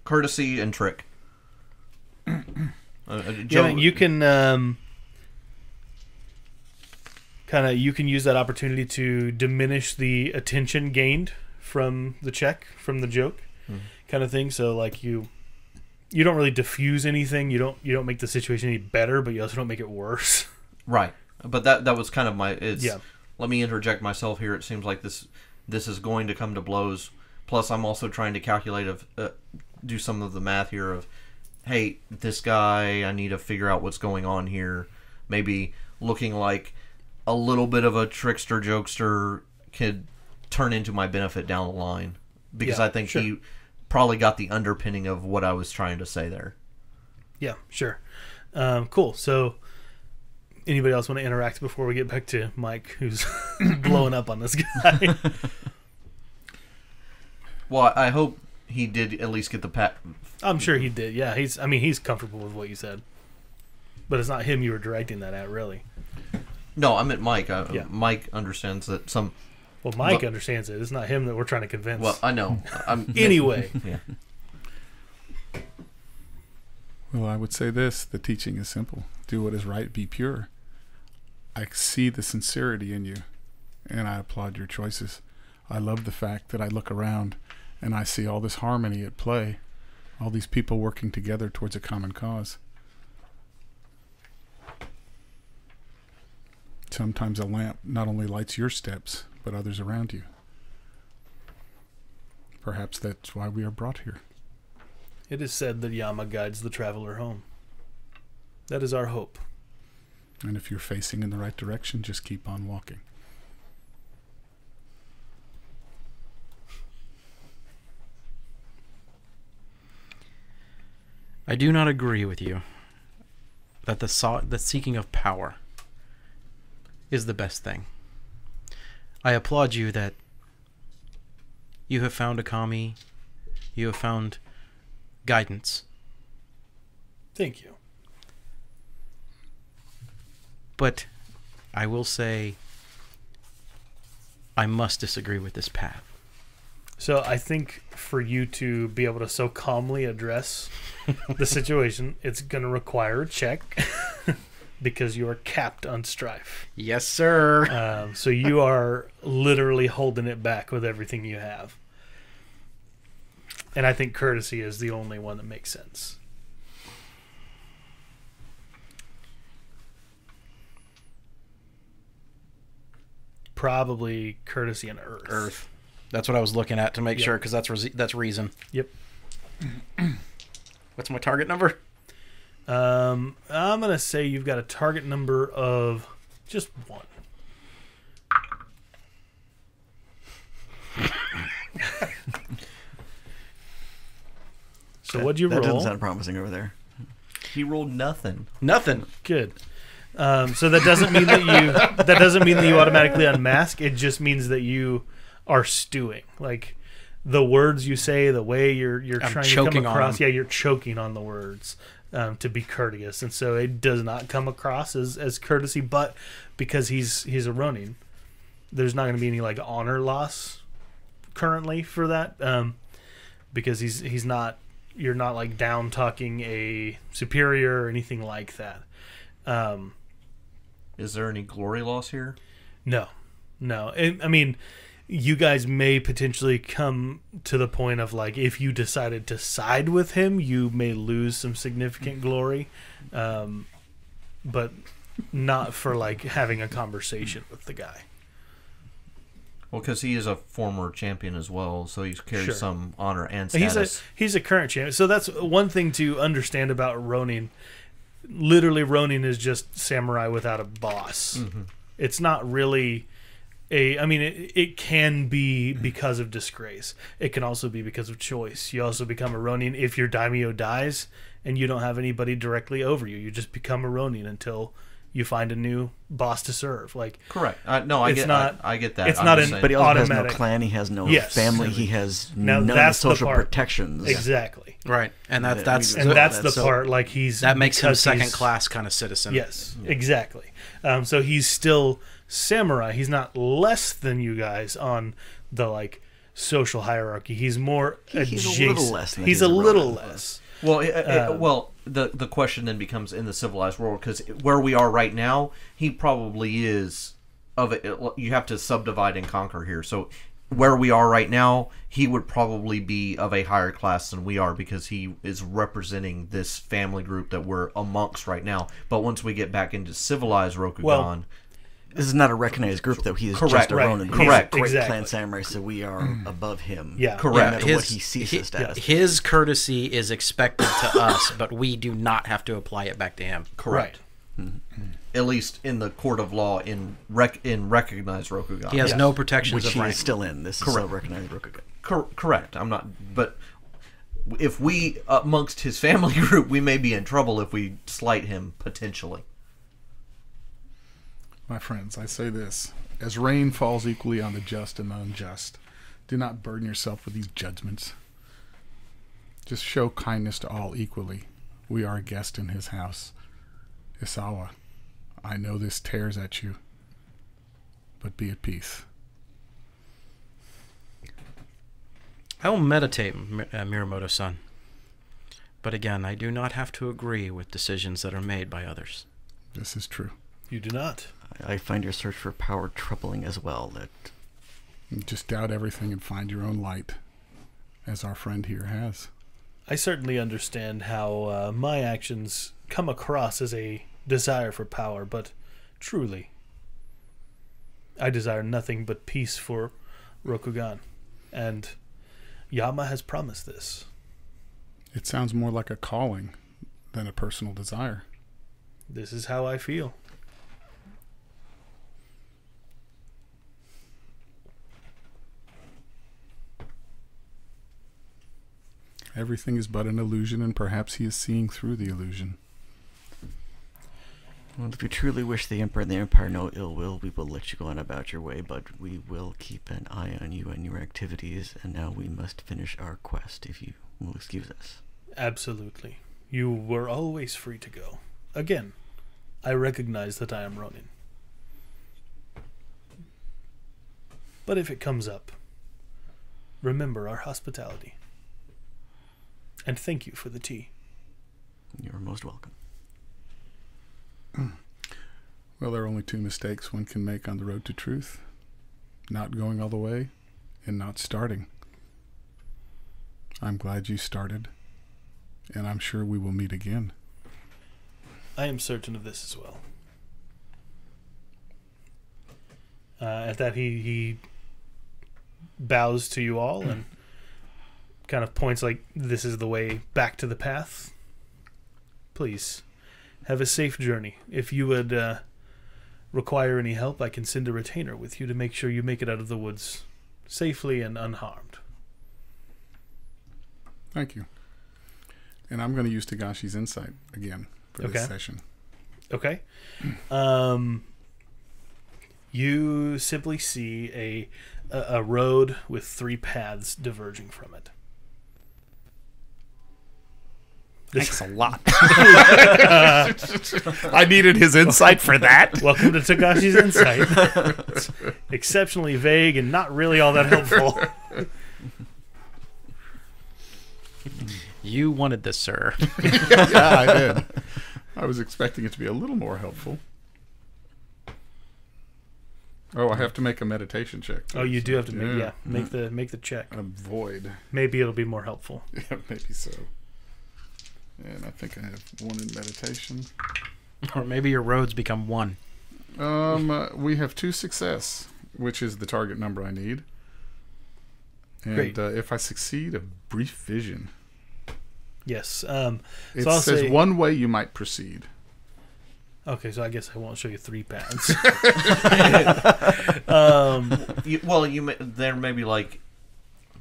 Courtesy and trick. You can you can use that opportunity to diminish the attention gained from the check, from the joke, kind of thing. So like you don't really diffuse anything. You don't make the situation any better, but you also don't make it worse. Right, but that was kind of my. Let me interject myself here. It seems like this is going to come to blows. Plus, I'm also trying to calculate do some of the math here of, hey, this guy, I need to figure out what's going on here. Maybe looking like a little bit of a trickster, jokester could turn into my benefit down the line. Because I think he probably got the underpinning of what I was trying to say there. Yeah, sure. Cool. So, anybody else want to interact before we get back to Mike, who's blowing up on this guy? Well, I hope he did at least get the pat. I'm sure he did. Yeah, he's comfortable with what you said. But it's not him you were directing that at, really. No, I meant Mike. Mike understands that some... Well, Mike understands it. It's not him that we're trying to convince. Well, I know. Anyway. Yeah. Well, I would say this. The teaching is simple. Do what is right. Be pure. I see the sincerity in you, and I applaud your choices. I love the fact that I look around, and I see all this harmony at play. All these people working together towards a common cause. Sometimes a lamp not only lights your steps, but others around you. Perhaps that's why we are brought here. It is said that Yama guides the traveler home. That is our hope. And if you're facing in the right direction, just keep on walking. I do not agree with you that the seeking of power is the best thing. I applaud you that you have found a kami, you have found guidance. Thank you. But I will say I must disagree with this path. So I think for you to be able to so calmly address the situation, it's going to require a check because you are capped on strife. Yes, sir. So you are literally holding it back with everything you have. And I think courtesy is the only one that makes sense. Probably courtesy and earth. That's what I was looking at to make sure, because that's reason. Yep. What's my target number? I'm gonna say you've got a target number of just 1. So what'd you roll? That doesn't sound promising over there. He rolled nothing. Nothing. Good. So that doesn't mean that you automatically unmask. It just means that you are stewing. Like the words you say, the way you're trying to come across. Yeah, you're choking on the words to be courteous, and so it does not come across as courtesy. But because he's a Ronin, there's not going to be any like honor loss currently for that, because he's not. You're not like down talking a superior or anything like that. Is there any glory loss here? No. I mean, you guys may potentially come to the point of like, if you decided to side with him, you may lose some significant glory, but not for like having a conversation with the guy. Well, because he is a former champion as well, so he carries some honor and status. He's a current champion. So that's one thing to understand about Ronin. Literally, Ronin is just samurai without a boss. Mm-hmm. It's not really it can be because of disgrace. It can also be because of choice. You also become a Ronin if your daimyo dies and you don't have anybody directly over you. You just become a Ronin until you find a new boss to serve. Like, correct. No, I get that. It's not an but he also automatic. has no clan. He has no family. He has now none of the social protections. Exactly. Right, and that's the part. Like that makes him second class kind of citizen. Yes, exactly. So he's still samurai. He's not less than you guys on the like social hierarchy. He's more adjacent. He's a little less. He's a little less. Well, the question then becomes in the civilized world, because where we are right now, he probably is you have to subdivide and conquer here. So where we are right now, he would probably be of a higher class than we are, because he is representing this family group that we're amongst right now. But once we get back into civilized Rokugan, this is not a recognized group, though. He is just a Ronin. Correct. He's a great clan samurai, so we are above him. Yeah, correct. No matter what he sees us as. His courtesy is expected to us, but we do not have to apply it back to him. Correct. Right. At least in the court of law in recognized Rokugan. He has no protections which of he rank. is still in. This is a recognized Rokugan. Correct. I'm not. But if we amongst his family group, we may be in trouble if we slight him potentially. My friends, I say this: as rain falls equally on the just and the unjust, do not burden yourself with these judgments. Just show kindness to all equally. We are a guest in his house. Isawa, I know this tears at you, but be at peace. I will meditate, Miramoto-san. But again, I do not have to agree with decisions that are made by others. This is true. You do not. I find your search for power troubling as well. Just doubt everything and find your own light, as our friend here has. I certainly understand how my actions come across as a desire for power, but truly, I desire nothing but peace for Rokugan, and Yama has promised this. It sounds more like a calling than a personal desire. This is how I feel. Everything is but an illusion, and perhaps he is seeing through the illusion. Well, if you truly wish the Emperor and the Empire no ill will, we will let you go on about your way, but we will keep an eye on you and your activities, and now we must finish our quest, if you will excuse us. Absolutely. You were always free to go. Again, I recognize that I am Ronin. But if it comes up, remember our hospitality. And thank you for the tea. You're most welcome. Well, there are only two mistakes one can make on the road to truth: not going all the way and not starting. I'm glad you started, and I'm sure we will meet again. I am certain of this as well. At that, he bows to you all and kind of points like this is the way back to the path. Please have a safe journey. If you would require any help, I can send a retainer with you to make sure you make it out of the woods safely and unharmed. Thank you. And I'm going to use Tagashi's insight again for this session. Okay. You simply see a road with 3 paths diverging from it. Thanks a lot. I needed his insight for that. Welcome to Tagashi's Insight. It's exceptionally vague and not really all that helpful. You wanted this, sir. Yeah, I did. I was expecting it to be a little more helpful. Oh, I have to make a meditation check. Oh, you do have to make the check. Avoid. Maybe it'll be more helpful. Yeah, maybe so. And I think I have 1 in meditation. Or maybe your roads become 1. We have 2 success, which is the target number I need. And Great. If I succeed, a brief vision. Yes. It says 1 way you might proceed. Okay, so I guess I won't show you 3 paths. There may be like.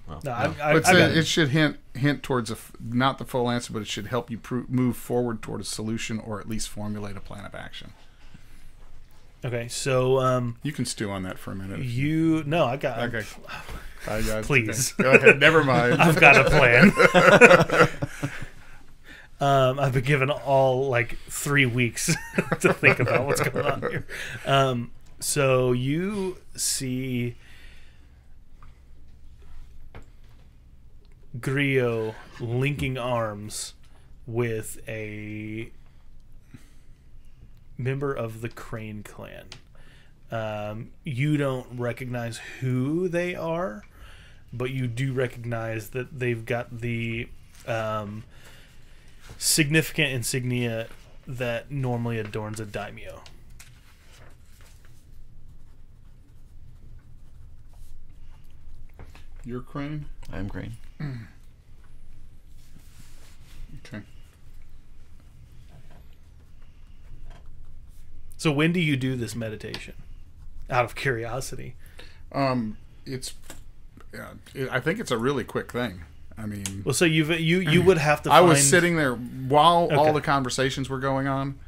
Well, no. It should hint towards not the full answer, but it should help you move forward toward a solution, or at least formulate a plan of action. Okay, so you can stew on that for a minute. I got. Okay. Please. Okay. Go ahead. Never mind. I've got a plan. I've been given all like 3 weeks to think about what's going on here. So you see Gryo linking arms with a member of the Crane clan. You don't recognize who they are, but you do recognize that they've got the significant insignia that normally adorns a daimyo. You're Crane? I'm Crane. Okay. So when do you do this meditation? Out of curiosity. I think it's a really quick thing. I mean, well, so you would have to. I was sitting there while all the conversations were going on.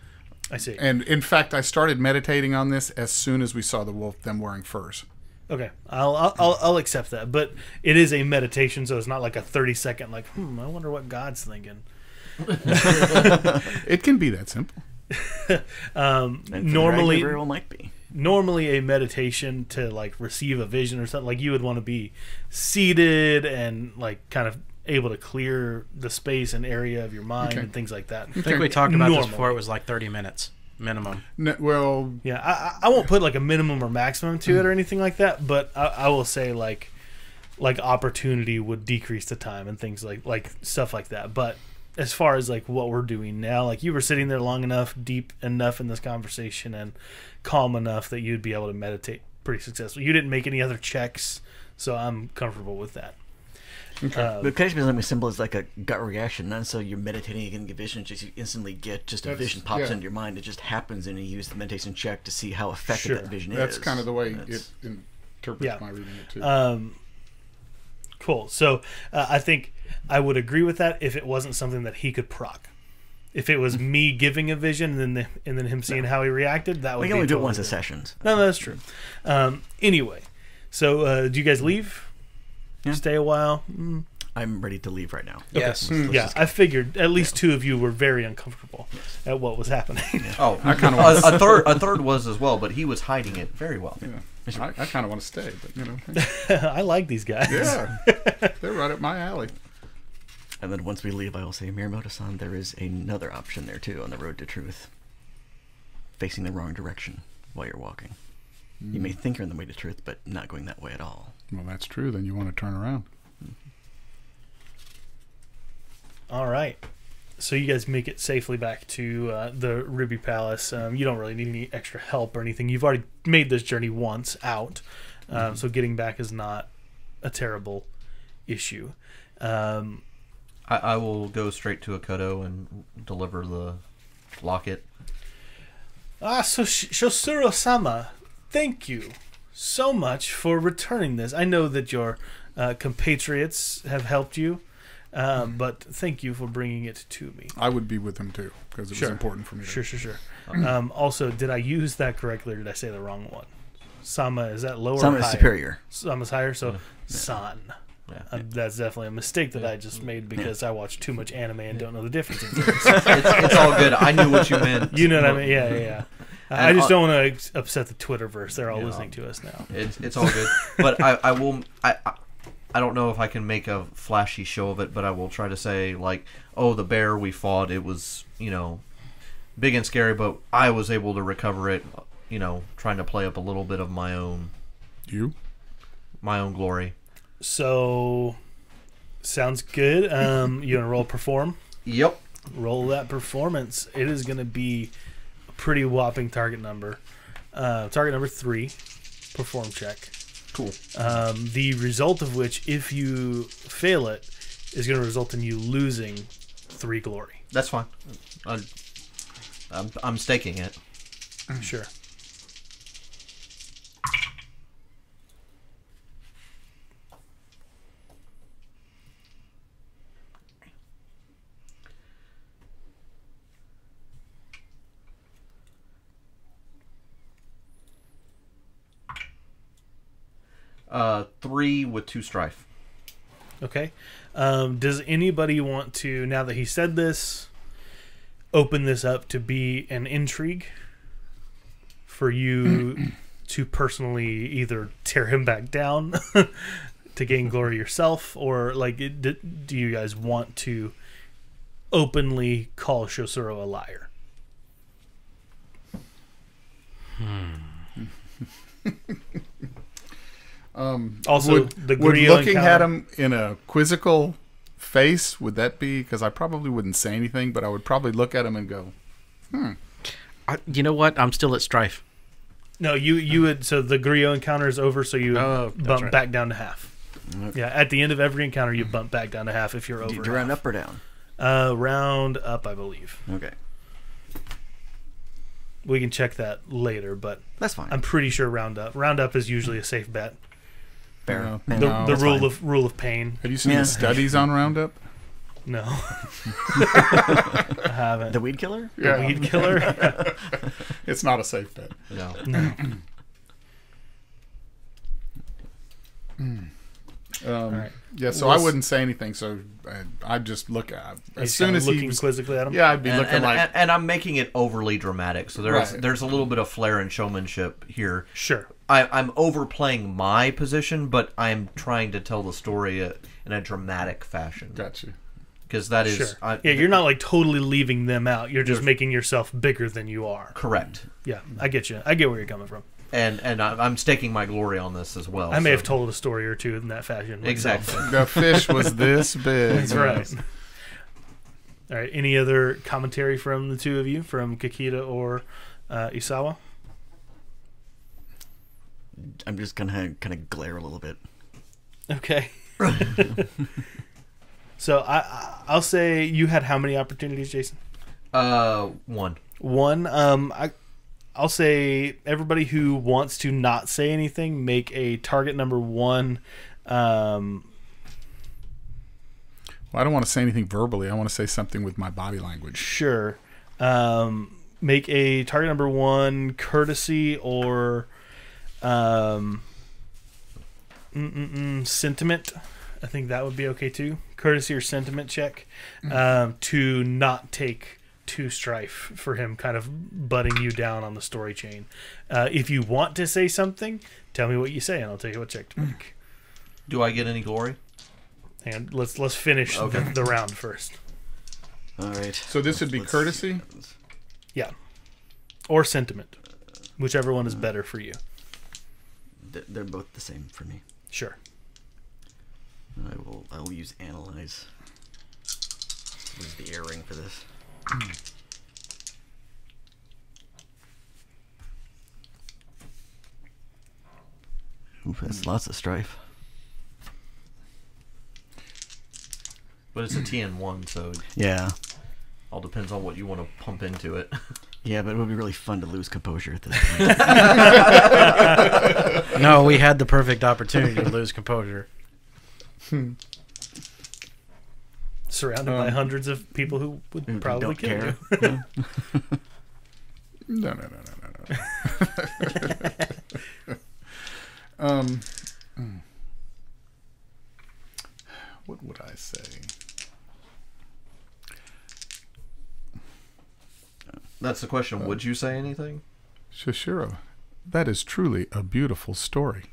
I see. And in fact, I started meditating on this as soon as we saw them wearing furs. Okay, I'll accept that, but it is a meditation, so it's not like a 30-second like, I wonder what God's thinking. It can be that simple. Normally, very well might be. Normally, a meditation to like receive a vision or something, like you would want to be seated and like kind of able to clear the space and area of your mind and things like that. I think we talked about this before. It was like 30 minutes minimum. Yeah, I won't put like a minimum or maximum to it or anything like that, but I will say like opportunity would decrease the time and things like stuff like that. But as far as like what we're doing now, like you were sitting there long enough, deep enough in this conversation and calm enough that you'd be able to meditate pretty successfully. You didn't make any other checks, so I'm comfortable with that. Okay. But it can be something as simple as like a gut reaction. Not so you're meditating, you're getting a vision, just you instantly get a vision pops into your mind. It just happens, and you use the meditation check to see how effective that vision is. That's kind of the way it interprets my reading it too. Cool. So I think I would agree with that if it wasn't something that he could proc. If it was me giving a vision and then him seeing how he reacted, that would be. We only do it once a session. No, that's true. Anyway, so do you guys leave? Yeah. Stay a while? I'm ready to leave right now. Yes. Yeah, I figured at least 2 of you were very uncomfortable at what was happening. Oh, I kind of a third was as well, but he was hiding it very well. Yeah. I kind of want to stay, but I like these guys. Yeah, they're right up my alley. And then once we leave, I will say, Miyamoto-san, there is another option there too on the road to truth. Facing the wrong direction while you're walking. You may think you're on the way to truth, but not going that way at all. Well, that's true. Then you want to turn around. All right. So you guys make it safely back to the Ruby Palace. You don't really need any extra help or anything. You've already made this journey once out, so getting back is not a terrible issue. I will go straight to Akodo and deliver the locket. So Shosuro-sama, thank you so much for returning this. I know that your compatriots have helped you, but thank you for bringing it to me. I would be with them too, because it was important for me. Sure. Also, did I use that correctly, or did I say the wrong one? Sama, is that lower Sama or higher? Is superior. Sama's higher, so san. Yeah. That's definitely a mistake that I just made because I watch too much anime and don't know the difference. It's all good. I knew what you meant. You know what I mean? Yeah. I just don't want to upset the Twitterverse. They're all listening to us now. It's all good. But I will. I don't know if I can make a flashy show of it, but I will try to say like, oh, the bear we fought, it was big and scary, but I was able to recover it. Trying to play up a little bit of my own glory. So, sounds good. You want to roll perform? Yep. Roll that performance. It is going to be a pretty whopping target number. Target number 3, perform check. Cool. The result of which, if you fail it, is going to result in you losing 3 glory. That's fine. I'm staking it. Sure. Three with 2 strife. Okay. Does anybody want to, now that he said this, open this up to be an intrigue for you to personally either tear him back down to gain glory yourself, or like, do you guys want to openly call Shosuro a liar? Also, the would Gryo looking encounter, at him in a quizzical face, would that be, because I probably wouldn't say anything, but I would probably look at him and go, You know what? I'm still at strife. No, you would. So the Gryo encounter is over, so you bump right. back down to half. Okay. Yeah, at the end of every encounter, you bump back down to half if you're over. Do you round up or down? Round up, I believe. Okay. We can check that later, but That's fine. I'm pretty sure round up. Round up is usually a safe bet. Fair. No. Yeah, The No, the that's rule fine. of pain. have you seen Yeah. the studies on Roundup? No, I haven't. The weed killer? The weed killer. It's not a safe bet. No. No. All right. Yeah, so I wouldn't say anything. So I'd just look at as He's soon kinda as he looking was. quizzically at him. Yeah, I'd be And, looking and, like. and I'm making it overly dramatic, so there's Right. there's a little bit of flair and showmanship here. Sure. I'm overplaying my position, but I'm trying to tell the story in a dramatic fashion. Gotcha. Because that is Sure. Yeah, you're not like totally leaving them out. You're just making yourself bigger than you are. correct. Yeah, I get you. I get where you're coming from. And I'm staking my glory on this as well. I may so- have told a story or two in that fashion. myself. Exactly. The fish was this big. That's right. All right. Any other commentary from the two of you, from Kikita or Isawa? I'm just gonna kind of glare a little bit. Okay. So I'll say you had how many opportunities, Jason? 1. One. I'll say everybody who wants to not say anything, make a target number 1. Well, I don't want to say anything verbally. I want to say something with my body language. Sure. Make a target number 1 courtesy or sentiment. I think that would be okay too. Courtesy or sentiment check to not take 2 strife for him kind of butting you down on the story chain. If you want to say something, tell me what you say and I'll tell you what check to make. Do I get any glory? And let's finish the round first. All right. So this would be Let's see courtesy? what happens. Yeah. Or sentiment. Whichever one is better for you. They're both the same for me. Sure. I'll use analyze. Use the air ring for this. Oof, that's lots of strife. But it's a TN1, so it Yeah. all depends on what you want to pump into it. Yeah, but it would be really fun to lose composure at this point. No, we had the perfect opportunity to lose composure. Surrounded by hundreds of people who would Who probably don't kill care. you. No. What would I say? That's the question. Would you say anything? Shishiro, that is truly a beautiful story.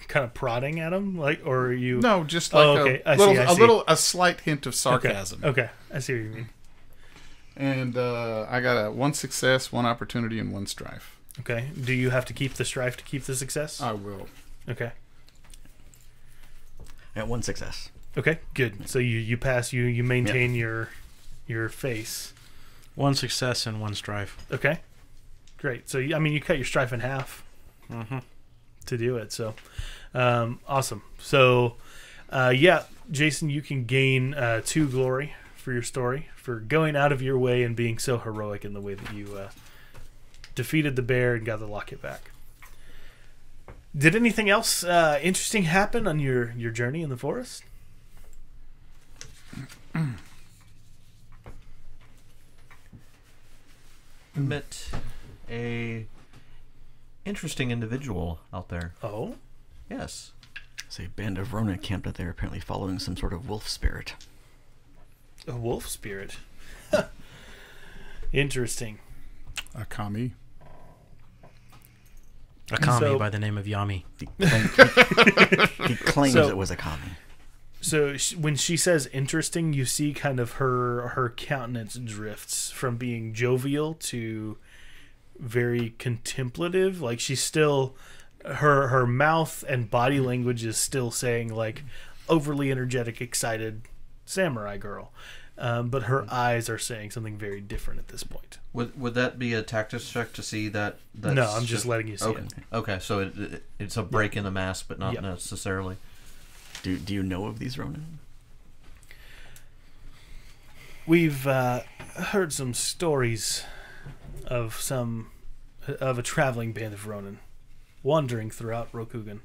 Kind of prodding at him, like, or are you? No, just like okay. I a slight hint of Okay. sarcasm. Okay, I see what you mean. And I got 1 success, 1 opportunity, and 1 strife. Okay. Do you have to keep the strife to keep the success? I will. Okay. I got 1 success. Okay. Good. So you pass. You maintain your face. 1 success and 1 strife. Okay. Great. So you cut your strife in half Mm-hmm. to do it. So awesome. So Jason, you can gain 2 glory for your story, for going out of your way and being so heroic in the way that you defeated the bear and got the locket back. Did anything else interesting happen on your journey in the forest? Met a interesting individual out there. Oh? Yes. It's a band of Ronin camped out there, apparently following some sort of wolf spirit. A wolf spirit. Interesting. A kami. A kami So- by the name of Yami. He claims So- it was a kami. So when she says interesting, you see kind of her countenance drifts from being jovial to very contemplative. Like she's still, her mouth and body language is still saying like overly energetic, excited samurai girl. But her eyes are saying something very different at this point. Would that be a tactics check to see that? No, I'm just letting you see okay. it. Okay, so it's a break in the mask, but not Yep. necessarily. Do you know of these Ronin? We've heard some stories of a traveling band of Ronin wandering throughout Rokugan.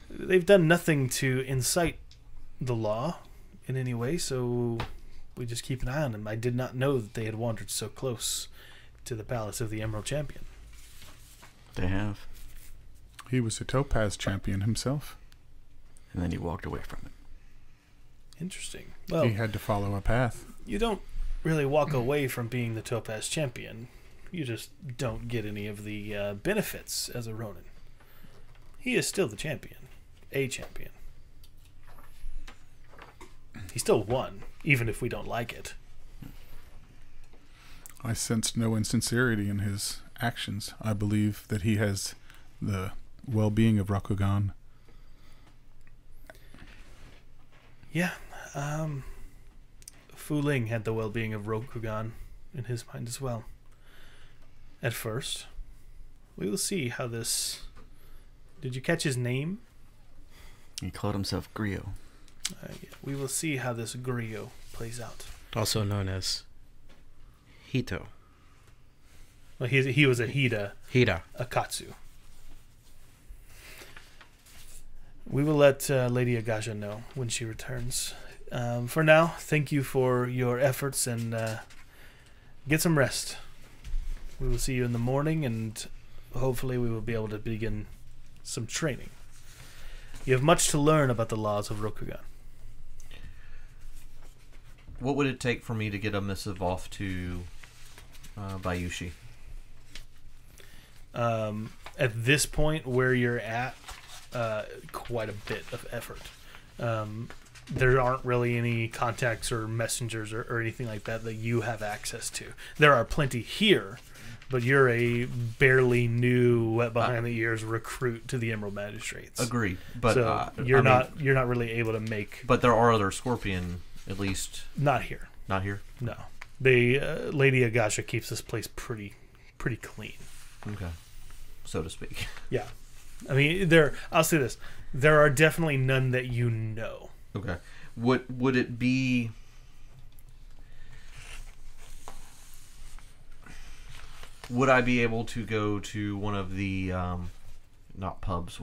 They've done nothing to incite the law in any way, so we just keep an eye on them. I did not know that they had wandered so close to the palace of the Emerald Champion. They have. He was a topaz champion himself. And then he walked away from it. Interesting. Well, He had to follow a path. you don't really walk away from being the Topaz Champion. You just don't get any of the benefits as a Ronin. He is still the champion. A champion. He still won, even if we don't like it. I sensed no insincerity in his actions. I believe that he has the well-being of Rakugan. Yeah. Fu Ling had the well-being of Rokugan in his mind as well. At first. We will see how this... Did you catch his name? He called himself Gryo. Yeah. We will see how this Gryo plays out. Also known as Hito. Well, he was a Hida Hida. Akatsu. We will let Lady Agasha know when she returns. For now, thank you for your efforts and get some rest. We will see you in the morning and hopefully we will be able to begin some training. You have much to learn about the laws of Rokugan. What would it take for me to get a missive off to Bayushi? At this point where you're at, quite a bit of effort. There aren't really any contacts or messengers or anything like that you have access to. There are plenty here, but you're a barely new, wet behind the ears recruit to the Emerald Magistrates. Agreed, but so you're not really able to make. But there are other Scorpion, at least Not here. not here. No, they Lady Agasha keeps this place pretty clean. Okay, so to speak. Yeah, I mean I'll say this: there are definitely none that you know. Okay, would it be? Would I be able to go to one of the not pubs,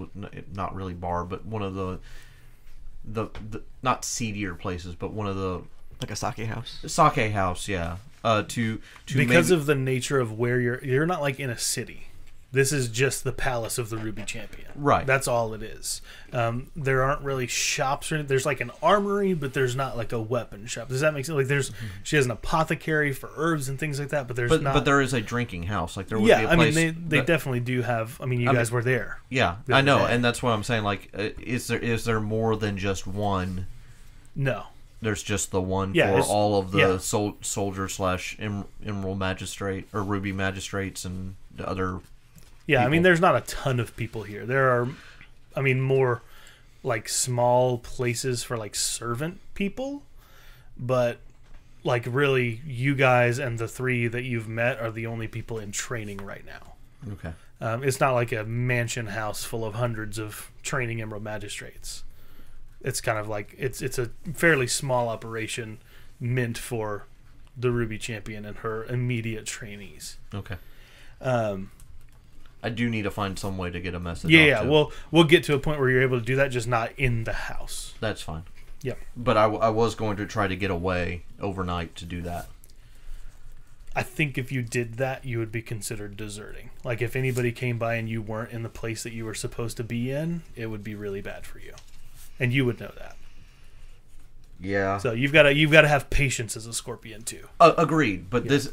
not really bar, but one of the not seedier places, but one of the Like a sake house? sake house, yeah. To Because maybe, of the nature of where you're not like in a city. This is just the palace of the Ruby Champion. Right. That's all it is. There aren't really shops or anything. There's like an armory, but there's not like a weapon shop. Does that make sense? Like she has an apothecary for herbs and things like that, but there's not. But there is a drinking house. Like there would be a place. I mean they definitely do have. I mean you guys were there. Yeah, the I other know, day. and that's what I'm saying. Like, is there more than just one? No. There's just the one Yeah, for it's- all of the yeah. soldier / Emerald Magistrate or Ruby Magistrates and the other. Yeah, I mean people. there's not a ton of people here. There are, I mean, more like small places for like servant people, but like really you guys and the three that you've met are the only people in training right now. Okay. It's not like a mansion house full of hundreds of training Emerald Magistrates. It's kind of like it's a fairly small operation meant for the Ruby Champion and her immediate trainees. Okay. I do need to find some way to get a message. Yeah. We'll get to a point where you're able to do that, just not in the house. That's fine. Yeah. But I was going to try to get away overnight to do that. I think if you did that, you would be considered deserting. Like, if anybody came by and you weren't in the place that you were supposed to be in, it would be really bad for you. And you would know that. Yeah. So you've got to have patience as a Scorpion too. Agreed. But this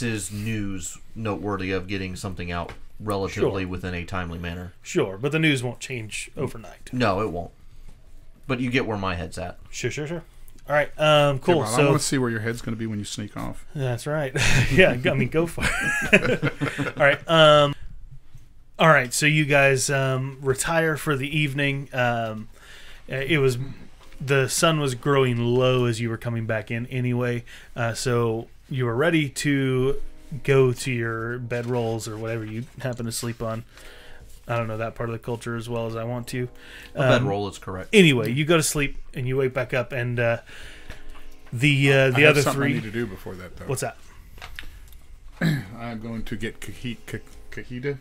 is news noteworthy of getting something out relatively within a timely manner. Sure, but the news won't change overnight. No, it won't. But you get where my head's at. Sure. All right, cool. Yeah, well, I want to see where your head's going to be when you sneak off. That's right. Yeah, I mean, go for it. All right. So you guys retire for the evening. The sun was growing low as you were coming back in anyway, so you were ready to go to your bedrolls or whatever you happen to sleep on. I don't know that part of the culture as well as I want to. A bedroll is correct. Anyway, you go to sleep and you wake back up, and the other three. I need to do before that, though. What's that? I'm going to get Kakita.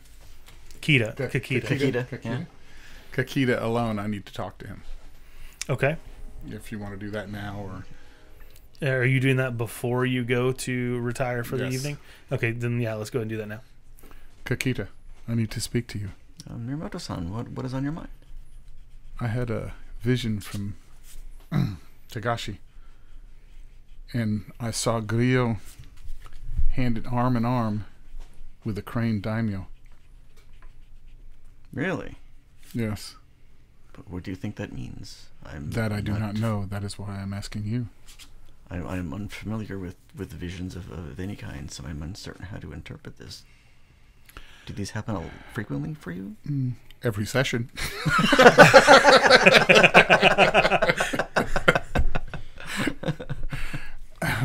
Kakita alone. I need to talk to him. Okay. If you want to do that now, or are you doing that before you go to retire for the Yes. evening? Okay, then yeah, let's go ahead and do that now. Kakita, I need to speak to you. Miyamoto-san, what is on your mind? I had a vision from Tagashi, and I saw Gryo handed arm in arm with a crane daimyo. Really? Yes. But what do you think that means? I do not know. That is why I'm asking you. I'm unfamiliar with visions of any kind, so I'm uncertain how to interpret this. Do these happen frequently for you? Every session.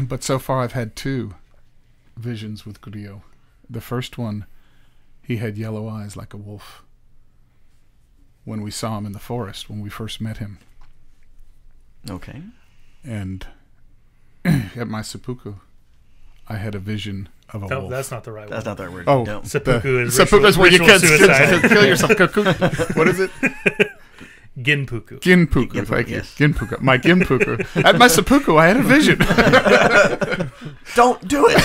But so far I've had 2 visions with Gryo. The first one, he had yellow eyes like a wolf. When we saw him in the forest, when we first met him. Okay. And at my seppuku, I had a vision of a wolf. That's not the right That's one. not the right word. Oh, No. Seppuku is seppuku is where you ritual can suicide. kill yourself. What is it? Ginpuku. Ginpuku. Thank you. Yes. Ginpuku. My ginpuku. At my seppuku, I had a vision. Don't do it!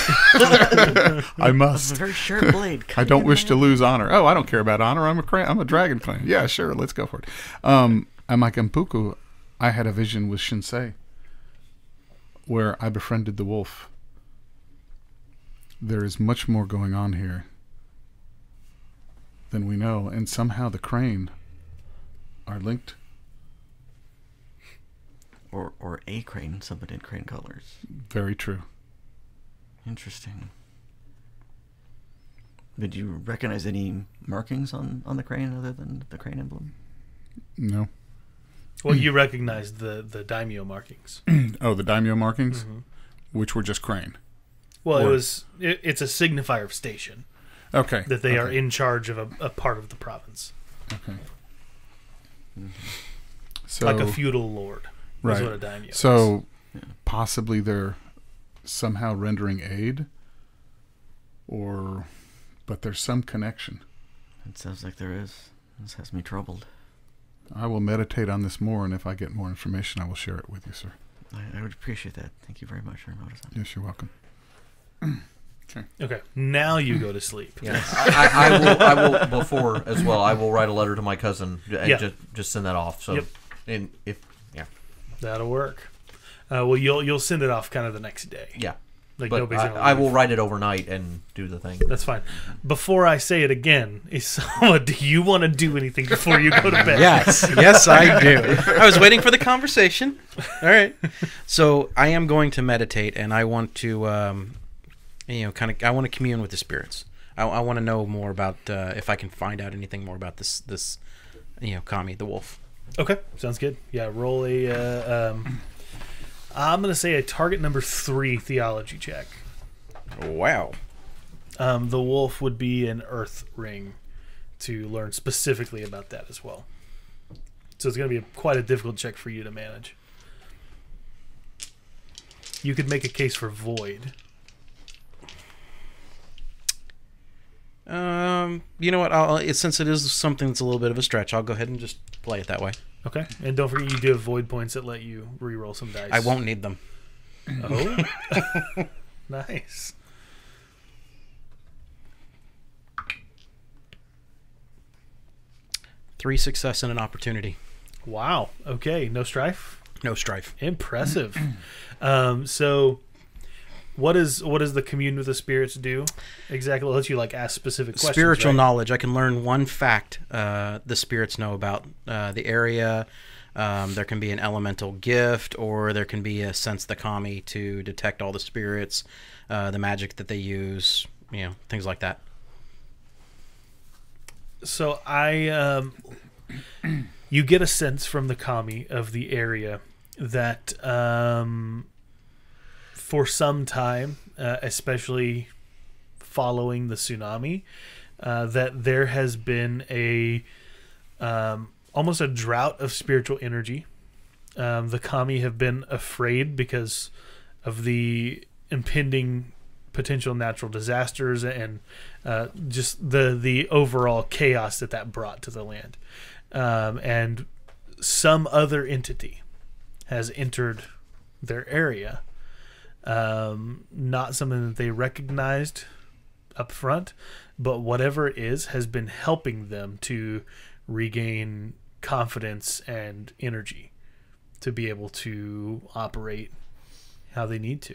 I It's must. a very sharp blade. I don't wish to lose honor. Oh, I don't care about honor. I'm a dragon clan. Yeah, sure. Let's go for it. At my ginpuku, I had a vision with Shinsei where I befriended the wolf. There is much more going on here than we know, and somehow the crane are linked. Or a crane, somebody in crane colors. Very true. Interesting. Did you recognize any markings on the crane other than the crane emblem? No. Well, you recognize the daimyo markings. Oh, the daimyo markings, Mm-hmm. which were just crane. Well, Or- it's a signifier of station Okay. that they are Okay. in charge of a part of the province, Okay. So, like a feudal lord. That's right. what a daimyo is. So Yeah. possibly they're somehow rendering aid, but there's some connection. It sounds like there is. This has me troubled. I will meditate on this more, and if I get more information, I will share it with you, sir. I would appreciate that. Thank you very much, Miyamoto-san. Yes, you're welcome. Okay, now you go to sleep. Yes. I will before as well. I will write a letter to my cousin and Yeah. just send that off. So, Yep. and if That'll work. Well, you'll send it off kind of the next day. yeah, Like but nobody's gonna I leave. will write it overnight and do the thing. That's fine. Before I say it again, Isama, do you want to do anything before you go to bed? Yes, I do. I was waiting for the conversation. All right. So I am going to meditate, and I want to, I want to commune with the spirits. I want to know more about if I can find out anything more about this, Kami, the wolf. Okay, sounds good. Yeah, roll a. I'm gonna say a target number 3 theology check. Wow. The wolf would be an earth ring to learn specifically about that as well. So it's going to be quite a difficult check for you to manage. You could make a case for void. You know what? Since it is something that's a little bit of a stretch, I'll go ahead and just play it that way. Okay, and don't forget you do have void points that let you re-roll some dice. I won't need them. Oh, nice. Three success and an opportunity. Wow. Okay, no strife. No strife. Impressive. So, what does the commune with the spirits do exactly? It lets you like ask specific questions. Spiritual right? knowledge. I can learn one fact the spirits know about the area. There can be an elemental gift, or there can be a sense the kami to detect all the spirits, the magic that they use, things like that. So you get a sense from the kami of the area that for some time, especially following the tsunami, that there has been a almost a drought of spiritual energy. The kami have been afraid because of the impending potential natural disasters and just the overall chaos that brought to the land. And some other entity has entered their area. Not something that they recognized up front, but whatever it is has been helping them to regain confidence and energy to be able to operate how they need to.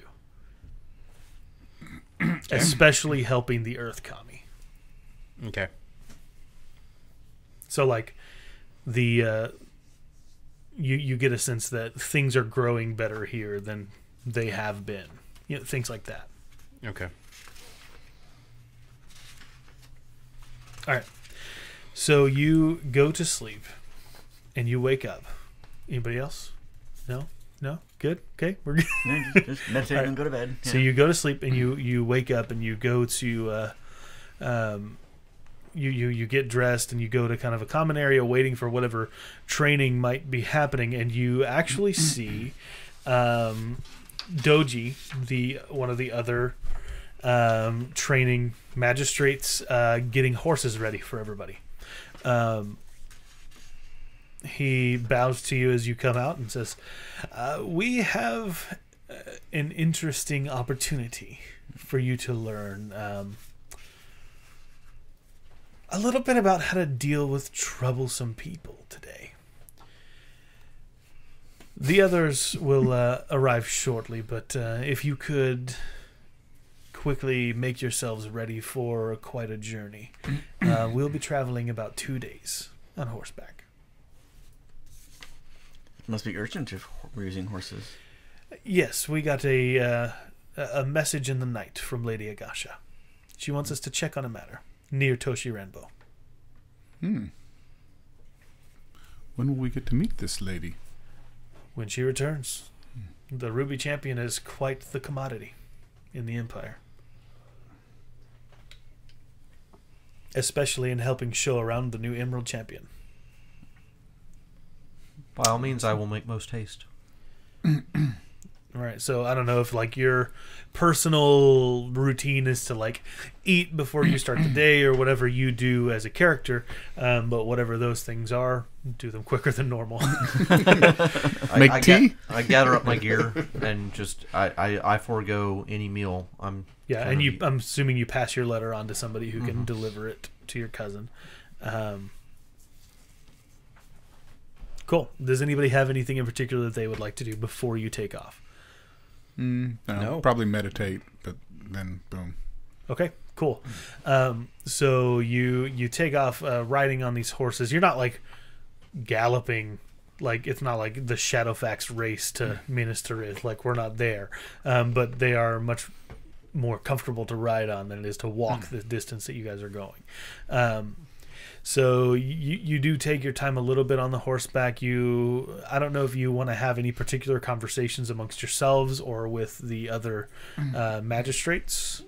Especially helping the Earth Kami. Okay. So like the you get a sense that things are growing better here than they have been. Things like that. Okay. All right. So you go to sleep and you wake up. Anybody else? No? Good? Okay, we're good. Yeah, just meditate and go to bed. So you go to sleep and you wake up and you go to you get dressed and you go to kind of a common area waiting for whatever training might be happening, and you actually see Doji, one of the other training magistrates, getting horses ready for everybody. He bows to you as you come out and says, we have an interesting opportunity for you to learn a little bit about how to deal with troublesome people today. The others will arrive shortly, but if you could quickly make yourselves ready for quite a journey. We'll be traveling about 2 days on horseback. It must be urgent if we're using horses. Yes, we got a message in the night from Lady Agasha. She wants us to check on a matter near Toshi Renbo. When will we get to meet this lady? When she returns. The Ruby Champion is quite the commodity in the Empire. Especially in helping show around the new Emerald Champion. By all means, I will make most haste. All right, so I don't know if like your personal routine is to like eat before you start the day or whatever you do as a character, but whatever those things are, do them quicker than normal. Make tea? I gather up my gear and just I forego any meal. I'm assuming you pass your letter on to somebody who can deliver it to your cousin. Cool. Does anybody have anything in particular that they would like to do before you take off? No. Probably meditate, but then boom. Okay, cool. So you take off riding on these horses. You're not like galloping, like it's not like the Shadowfax race to Minas Tirith. Like we're not there, but they are much more comfortable to ride on than it is to walk the distance that you guys are going. So you do take your time a little bit on the horseback. I don't know if you want to have any particular conversations amongst yourselves or with the other magistrates.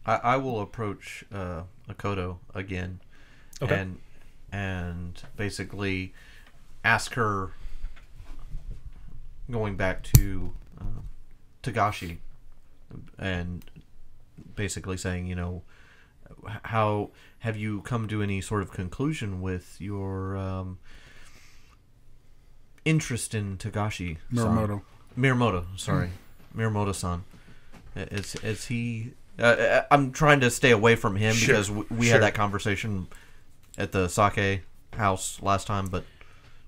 I will approach Akoto again, okay, and basically ask her, going back to Tagashi, and basically saying, you know, how have you come to any sort of conclusion with your interest in Tagashi? Miyamoto, sorry. Miyamoto-san. Is he... I'm trying to stay away from him because we had that conversation at the sake house last time, but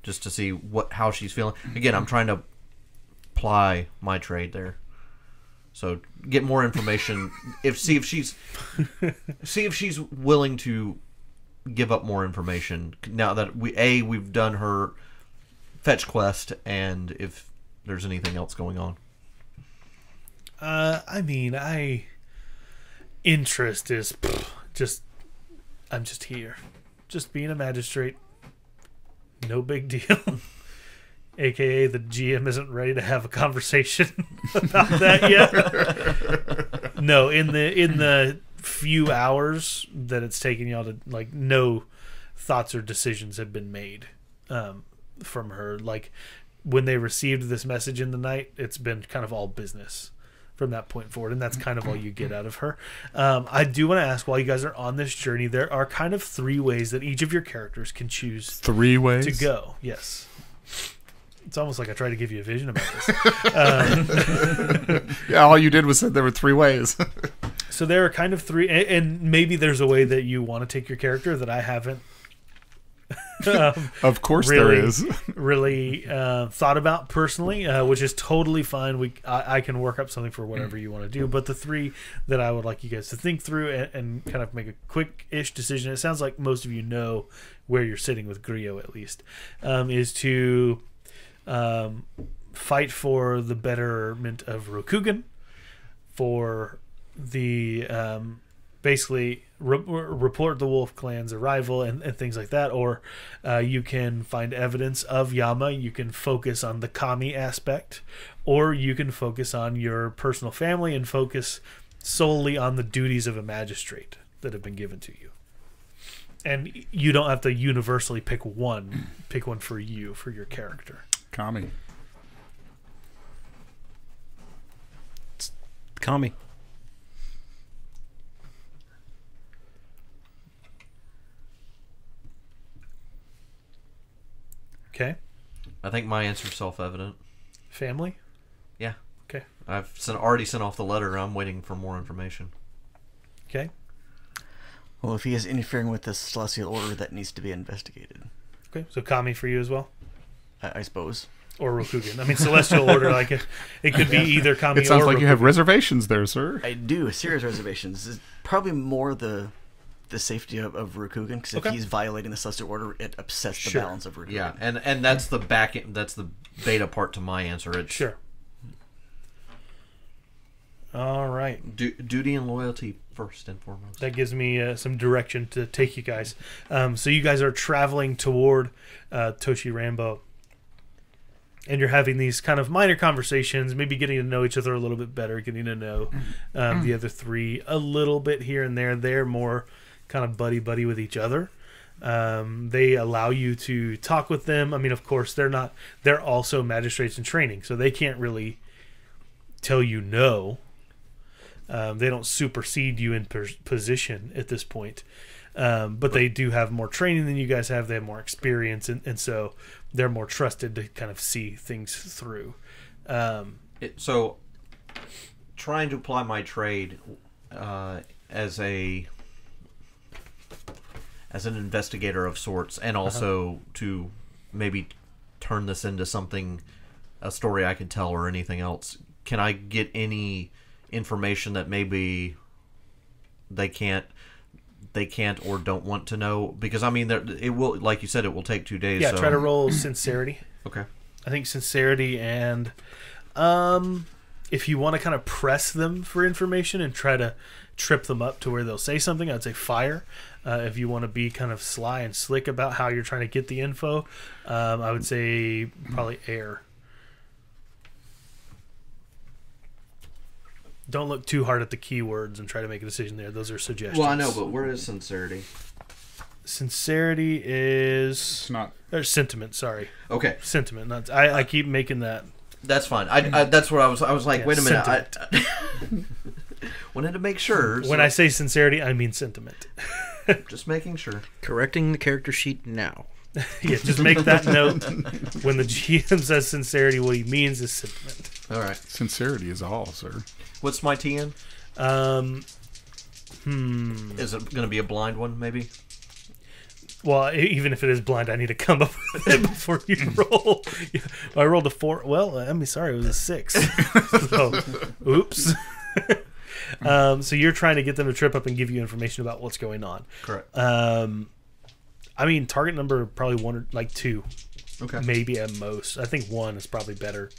just to see how she's feeling. Again, I'm trying to ply my trade there. So get more information. See if she's willing to give up more information now that we've done her fetch quest, and if there's anything else going on. I mean, interest is I'm just here, just being a magistrate. No big deal. AKA the GM isn't ready to have a conversation about that yet. No, in the few hours that it's taken y'all to, like, no thoughts or decisions have been made from her. Like, when they received this message in the night, it's been kind of all business from that point forward, and that's kind of all you get out of her. I do want to ask, while you guys are on this journey, there are kind of 3 ways that each of your characters can choose 3 ways to go. Yes. It's almost like I tried to give you a vision about this. Yeah, all you did was said there were 3 ways. So there are kind of 3, and maybe there's a way that you want to take your character that I haven't of course really, there is. really thought about personally, which is totally fine. I can work up something for whatever you want to do. But the 3 that I would like you guys to think through and kind of make a quick-ish decision, it sounds like most of you know where you're sitting with Gryo at least, is to fight for the betterment of Rokugan, for the basically report the Wolf Clan's arrival and things like that, or you can find evidence of Yama. You can focus on the Kami aspect, or you can focus on your personal family and focus solely on the duties of a magistrate that have been given to you. And you don't have to universally pick one. Pick one for you, for your character. Kami. Kami. Okay. I think my answer's self-evident. Family? Yeah. Okay. I've already sent off the letter. I'm waiting for more information. Okay. Well, if he is interfering with the celestial order, that needs to be investigated. Okay. So Kami for you as well? I suppose. Or Rokugan. I mean, celestial order, like it could be either Kami or It sounds like Rokugan. you have reservations there, sir. I do, serious reservations. It's probably more the safety of Rokugan, because if he's violating the celestial order, it upsets the balance of Rokugan. Yeah, and that's the that's the beta part to my answer. It's Sure. All right. duty and loyalty first and foremost. That gives me some direction to take you guys. So you guys are traveling toward Toshi Rambo, and you're having these kind of minor conversations, maybe getting to know each other a little bit better, getting to know the other 3 a little bit here and there. They're more kind of buddy with each other. They allow you to talk with them. I mean, of course, they're also magistrates in training, so they can't really tell you no. They don't supersede you in position at this point. But they do have more training than you guys have. They have more experience, and so they're more trusted to kind of see things through. So, trying to apply my trade as an investigator of sorts, and also to maybe turn this into something, a story I could tell or anything else. Can I get any information that maybe they can't or don't want to know? Because I mean, it will, like you said, it will take 2 days. Yeah, so. try to roll sincerity. Okay. I think sincerity, and if you want to kind of press them for information and try to trip them up to where they'll say something, I'd say fire. If you want to be kind of sly and slick about how you're trying to get the info, I would say probably air. Don't look too hard at the keywords and try to make a decision there. Those are suggestions. Well, I know, but where is sincerity? Sincerity is... It's not... Or sentiment, sorry. Okay. Sentiment. Not, I keep making that That's fine. That's what I was like. Yeah, wait a minute. I wanted to make sure. When I say sincerity, I mean sentiment. Just making sure. Correcting the character sheet now. Yeah, just make that note. When the GM says sincerity, what he means is sentiment. All right. Sincerity is all, sir. What's my TN? Is it going to be a blind one, maybe? Well, even if it is blind, I need to come up with it before you roll. I rolled a 4. Well, I'm sorry, it was a 6. So, oops. So you're trying to get them to trip up and give you information about what's going on. Correct. I mean, target number probably 1 or like 2. Okay. Maybe at most. I think 1 is probably better.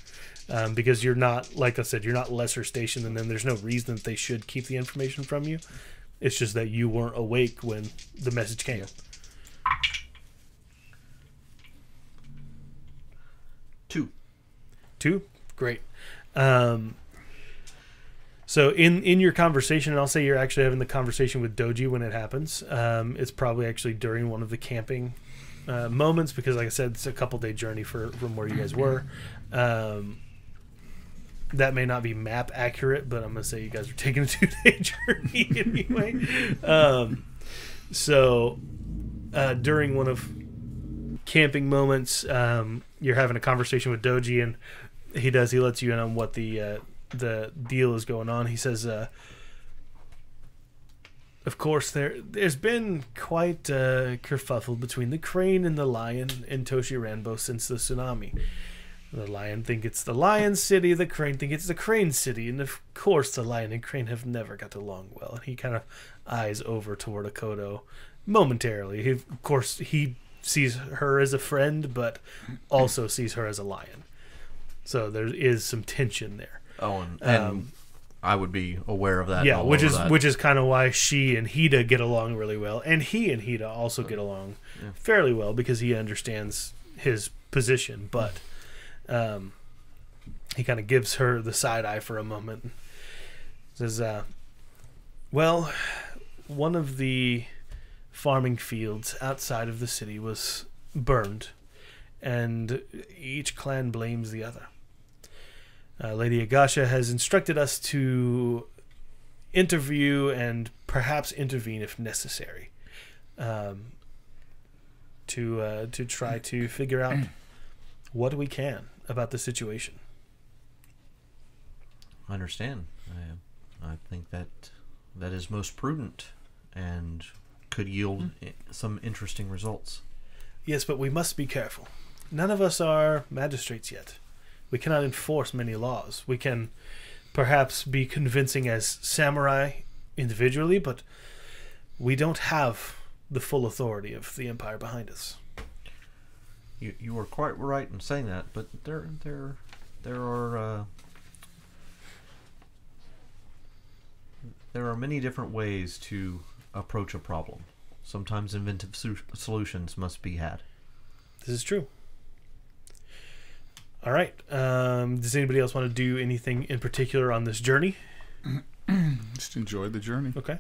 Because you're not, like I said, you're not lesser stationed than them. There's no reason that they should keep the information from you. It's just that you weren't awake when the message came. 2? Great. So in your conversation, and I'll say you're actually having the conversation with Doji when it happens. It's probably actually during one of the camping moments because, like I said, it's a couple-day journey from where you guys were. That may not be map accurate, but I'm going to say you guys are taking a 2-day journey anyway. So during one of camping moments, you're having a conversation with Doji, and he lets you in on what the deal is going on. He says, of course, there's been quite a kerfuffle between the crane and the lion in Toshiranbo since the tsunami. The lion think it's the lion city, the crane think it's the crane city, and of course the lion and crane have never got along well. And he kind of eyes over toward Akodo momentarily. Of course, he sees her as a friend, but also sees her as a lion. So there is some tension there. Oh, and I would be aware of that. Yeah, which is kind of why she and Hida get along really well, and he and Hida also get along fairly well because he understands his position, but he kind of gives her the side eye for a moment. Says, well, one of the farming fields outside of the city was burned, and each clan blames the other. Lady Agasha has instructed us to interview and perhaps intervene if necessary, to try to figure out what we can about the situation. I understand. I think that is most prudent and could yield some interesting results. Yes, but we must be careful. None of us are magistrates yet. We cannot enforce many laws. We can perhaps be convincing as samurai individually, but we don't have the full authority of the empire behind us. You are quite right in saying that, but there are many different ways to approach a problem. Sometimes inventive solutions must be had. This is true. All right. Does anybody else want to do anything in particular on this journey? Just enjoy the journey. Okay.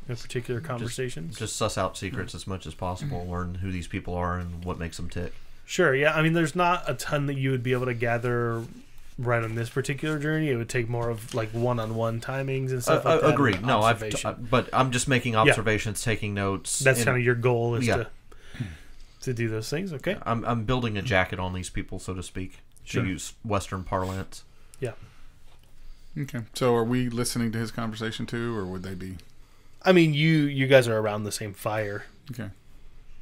No particular conversations? Just suss out secrets as much as possible, learn who these people are and what makes them tick. Sure, yeah. I mean, there's not a ton that you would be able to gather right on this particular journey. It would take more of like one-on-one timings and stuff like that. Agreed. No, but I'm just making observations, taking notes. That's kind of your goal is to do those things. Okay. I'm building a jacket on these people, so to speak. To use Western parlance. Yeah. Okay. So are we listening to his conversation too, or would they be? I mean, you guys are around the same fire. Okay.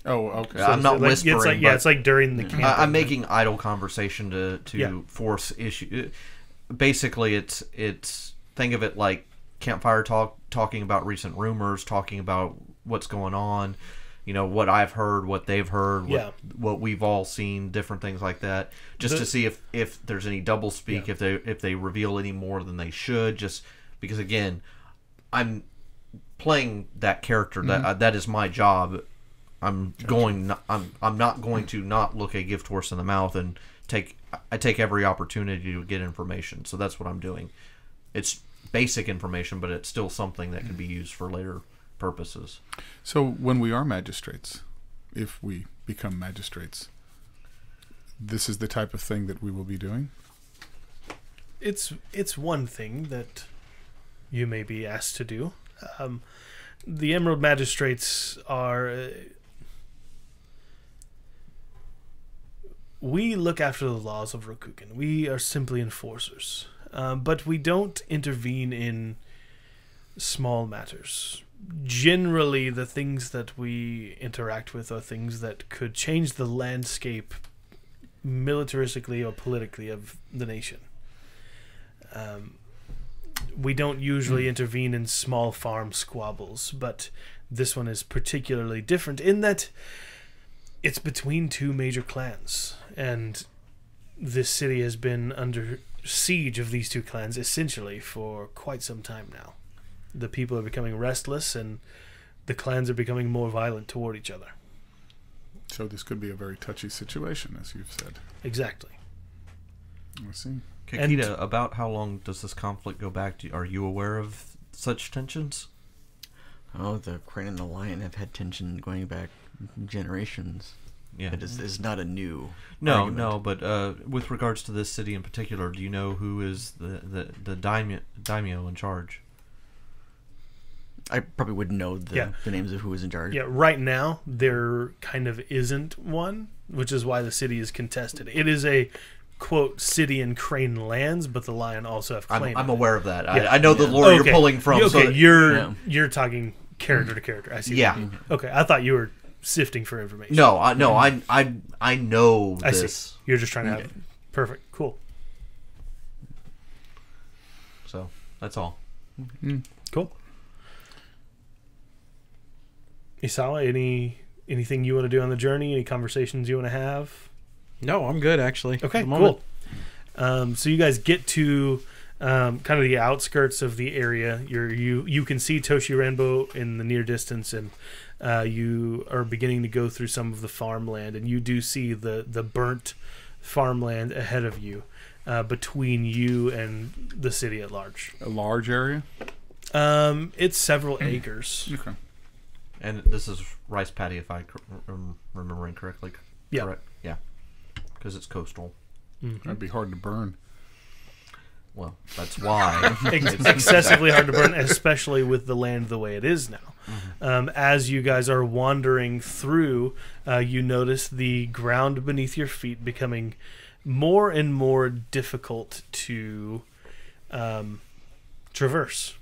Oh, okay. So I'm not whispering. It's like during the camp. I'm making idle conversation to force issue. Basically, it's think of it like campfire talk, talking about recent rumors, talking about what's going on. You know, what I've heard, what they've heard, what we've all seen, different things like that. Just to see if there's any double speak, if they reveal any more than they should. Just because, again, I'm playing that character. That is my job. I'm not going to not look a gift horse in the mouth and take every opportunity to get information. So that's what I'm doing. It's basic information, but it's still something that can be used for later purposes. So when we are magistrates, if we become magistrates, this is the type of thing that we will be doing? it's one thing that you may be asked to do. The Emerald Magistrates are. We look after the laws of Rokugan. We are simply enforcers, but we don't intervene in small matters. Generally, the things that we interact with are things that could change the landscape militaristically or politically of the nation. We don't usually intervene in small farm squabbles, but this one is particularly different in that it's between two major clans, and this city has been under siege of these two clans essentially for quite some time now. The people are becoming restless, and the clans are becoming more violent toward each other. So this could be a very touchy situation, as you've said. Exactly. I see. Kikita, about how long does this conflict go back to? Are you aware of such tensions? Oh, the Crane and the Lion have had tension going back generations. Yeah. It is not a new No, argument. but with regards to this city in particular, do you know who is the daimyo in charge? I probably would know the names of who is in charge. Yeah, right now there kind of isn't one, which is why the city is contested. It is a quote city in Crane lands, but the Lion also have claim. I'm aware of that. Yeah. I know the lore you're pulling from. Okay, so you're talking character to character. I see. Yeah. Okay, I thought you were sifting for information. No, I know I this. see. You're just trying to have perfect. Cool. So that's all. Cool. Isawa, anything you want to do on the journey? Any conversations you want to have? No, I'm good actually. Okay, At the moment. cool. So you guys get to kind of the outskirts of the area. You can see Toshi Ranbo in the near distance, and you are beginning to go through some of the farmland, and you do see the burnt farmland ahead of you, between you and the city at large. A large area? It's several acres. Okay. And this is rice paddy, if I am remembering correctly. Yeah. Correct? Yeah. Because it's coastal. That'd be hard to burn. Well, that's why. Excessively hard to burn, especially with the land the way it is now. As you guys are wandering through, you notice the ground beneath your feet becoming more and more difficult to traverse.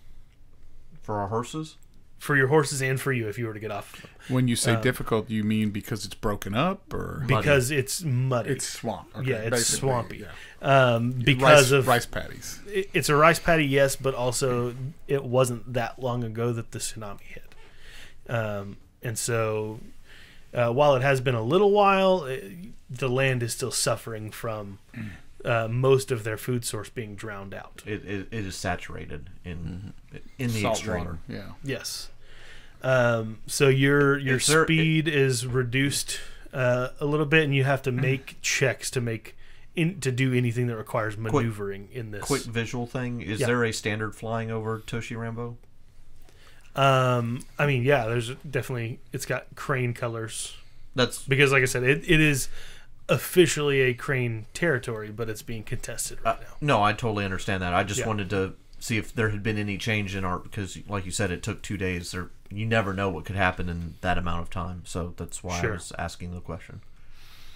For our horses? For your horses and for you if you were to get off of them. When you say difficult, you mean because it's broken up or Because it's muddy. it's swamp? Okay, Yeah, it's basically, swampy. yeah. Because of rice paddies. it's a rice paddy, yes, but also it wasn't that long ago that the tsunami hit. And so while it has been a little while, the land is still suffering from most of their food source being drowned out. It is saturated in the Salt extreme. water, yeah. Yes. So your speed is reduced a little bit, and you have to make checks to do anything that requires maneuvering in this. Quick visual thing. Is Yeah. there a standard flying over Toshi Rambo? I mean, yeah, there's definitely, it's got crane colors. That's Because, like I said, it is officially a crane territory, but it's being contested right now. no, I totally understand that. I just Yeah. wanted to see if there had been any change in our, because like you said, it took 2 days. You never know what could happen in that amount of time, so that's why Sure. I was asking the question.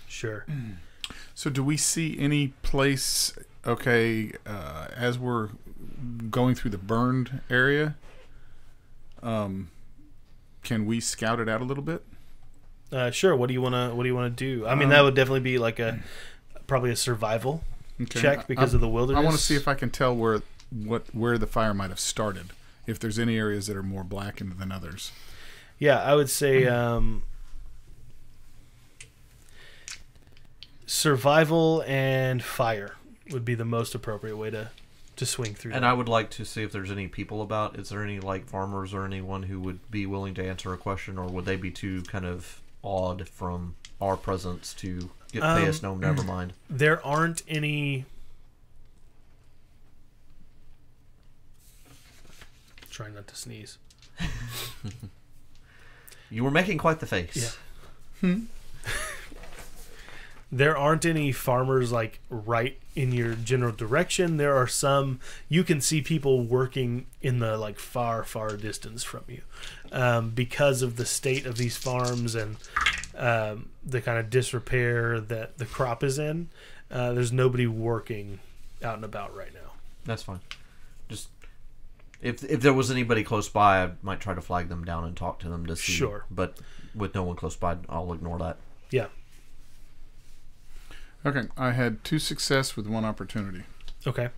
Sure. So do we see any place, as we're going through the burned area, can we scout it out a little bit? Sure. What do you want to do? I mean, that would definitely be like probably a survival Okay. check because of the wilderness. I want to see if I can tell where the fire might have started. If there's any areas that are more blackened than others. Yeah, I would say survival and fire would be the most appropriate way to swing through. And I would like to see if there's any people about. Is there any like farmers or anyone who would be willing to answer a question, or would they be too kind of awed from our presence to pay us no? Never mind. There aren't any. Trying not to sneeze. You were making quite the face. Yeah. There aren't any farmers like right in your general direction. There are some. You can see people working in the like far distance from you, because of the state of these farms and the kind of disrepair that the crop is in. There's nobody working out and about right now. That's fine. Just if there was anybody close by, I might try to flag them down and talk to them to see. Sure. But with no one close by, I'll ignore that. Yeah. Okay, I had 2 success with 1 opportunity. Okay.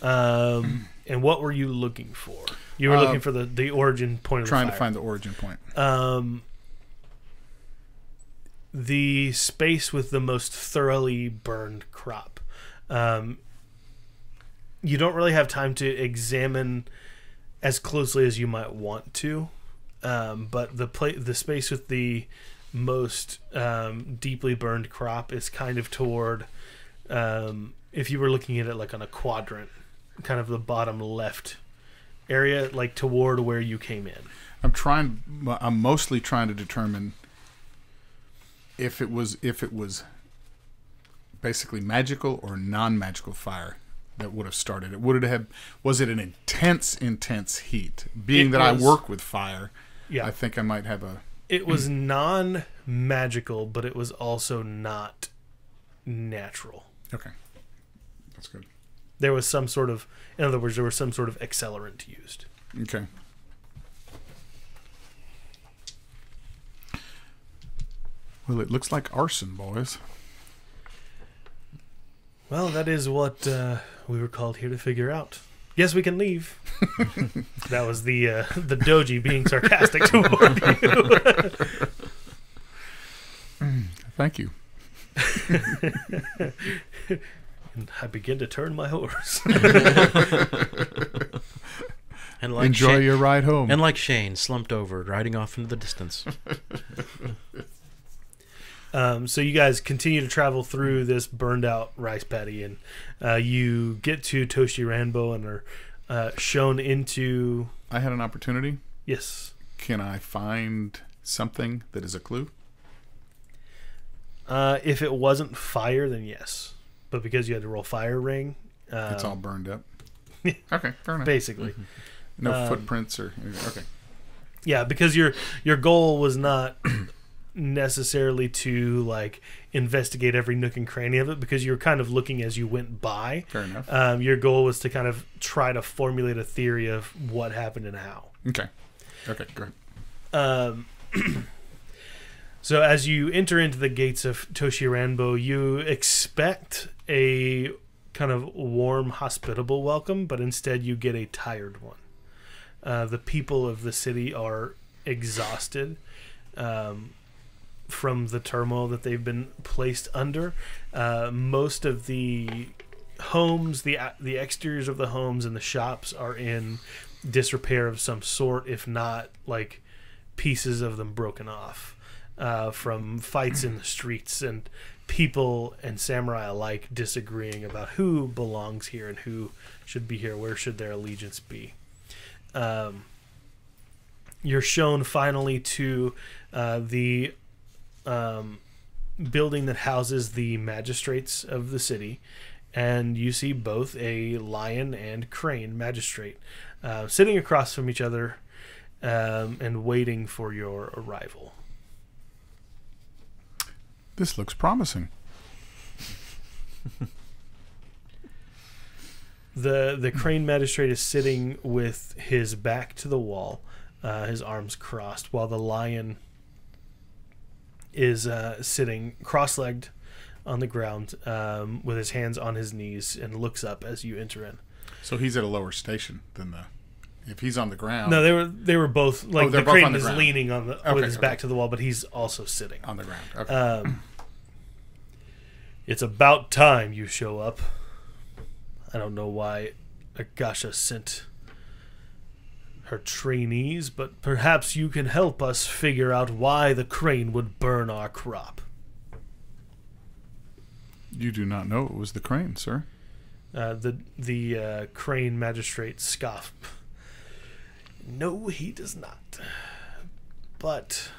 And what were you looking for? You were looking for the origin point of the fire. Trying to find the origin point. The space with the most thoroughly burned crop. You don't really have time to examine as closely as you might want to, but the space with the most deeply burned crop is kind of toward, if you were looking at it like on a quadrant, kind of the bottom left area, like toward where you came in. I'm mostly trying to determine if it was basically magical or non-magical fire that would have started it. Was it an intense heat? Being that I work with fire, yeah, I think I might have a. It was non-magical, but it was also not natural. Okay, that's good. There was some sort of, in other words, there was some sort of accelerant used. Okay. Well, it looks like arson, boys. Well, that is what we were called here to figure out. Yes, we can leave. That was the doji being sarcastic toward you. Thank you. And I begin to turn my horse. And like Enjoy your ride home. And like Shane, slumped over, riding off into the distance. So you guys continue to travel through this burned out rice paddy, and you get to Toshi Ranbo and are shown into... I had an opportunity. Yes. Can I find something that is a clue? If it wasn't fire, then yes. But because you had to roll fire ring... it's all burned up. Okay, fair enough. Basically. No footprints or... Okay. Yeah, because your goal was not... necessarily to like investigate every nook and cranny of it, because you're kind of looking as you went by. Fair enough. Your goal was to kind of try to formulate a theory of what happened and how. Okay, great. So as you enter into the gates of Toshi Ranbo, you expect a kind of warm, hospitable welcome, but instead you get a tired one. The people of the city are exhausted from the turmoil that they've been placed under. Most of the homes, the exteriors of the homes and the shops are in disrepair of some sort, if not like pieces of them broken off from fights in the streets and people and samurai alike disagreeing about who belongs here and who should be here, where should their allegiance be. You're shown finally to the building that houses the magistrates of the city, and you see both a lion and crane magistrate sitting across from each other and waiting for your arrival. This looks promising. The crane magistrate is sitting with his back to the wall, his arms crossed, while the lion is sitting cross-legged on the ground with his hands on his knees and looks up as you enter in. So he's at a lower station than if he's on the ground. No, they were both like the both crane on the is ground. leaning on with his back to the wall, but he's also sitting on the ground. Okay. It's about time you show up. I don't know why Agasha sent her trainees, but perhaps you can help us figure out why the crane would burn our crop. You do not know it was the crane, sir. The crane magistrate scoffed. No, he does not. But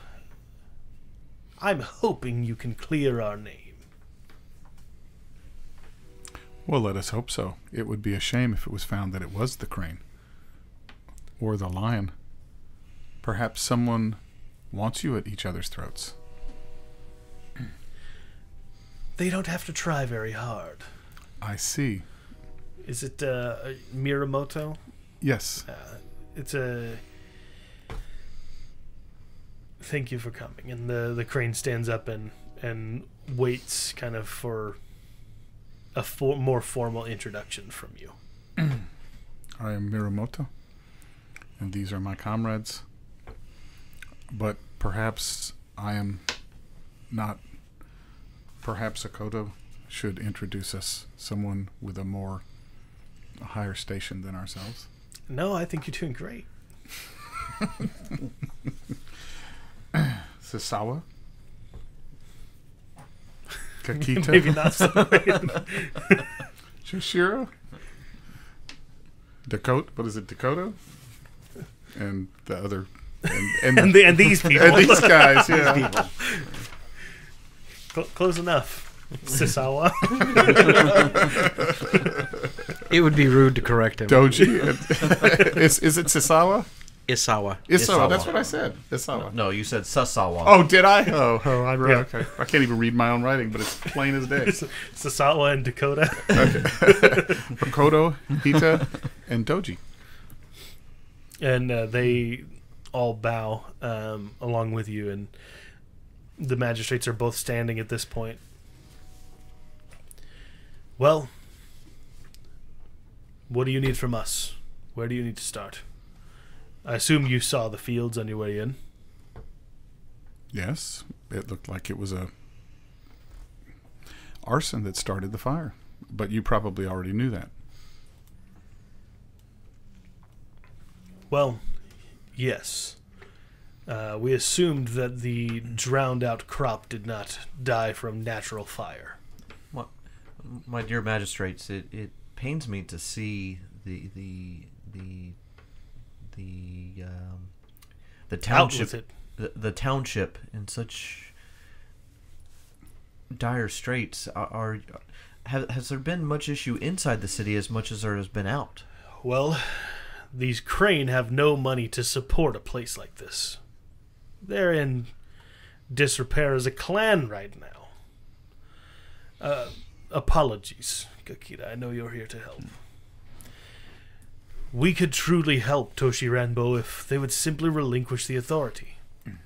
I'm hoping you can clear our name. Well, let us hope so. It would be a shame if it was found that it was the crane. Or the lion. Perhaps someone wants you at each other's throats. They don't have to try very hard. I see. Is it Miramoto? Yes. It's a... Thank you for coming. And the crane stands up and waits kind of for a more formal introduction from you. I am Miramoto, and these are my comrades. But perhaps I am not. Perhaps Akoto should introduce us, someone with a higher station than ourselves. No, I think you're doing great. Sasawa? Kakita? Maybe not so. Shishiro? Dakota? What is it? Dakota? And the other... And these people. And these guys, yeah. Close enough. Sasawa. It would be rude to correct him. Doji. Is it Sasawa? Isawa. Isawa, that's what I said. Isawa. No, you said Sasawa. Oh, did I? Oh, I wrote. Okay. I can't even read my own writing, but it's plain as day. Sasawa and Dakota. Okay. Makoto, Hita, and Doji. And they all bow along with you, and the magistrates are both standing at this point. Well, what do you need from us? Where do you need to start? I assume you saw the fields on your way in. Yes, it looked like it was a arson that started the fire, but you probably already knew that. Well, yes. We assumed that the drowned out crop did not die from natural fire. My dear magistrates, it pains me to see the township, the township in such dire straits. Has there been much issue inside the city as much as there has been out? Well, these Crane have no money to support a place like this. They're in disrepair as a clan right now. Apologies, Kakita. I know you're here to help. We could truly help Toshi Ranbo if they would simply relinquish the authority.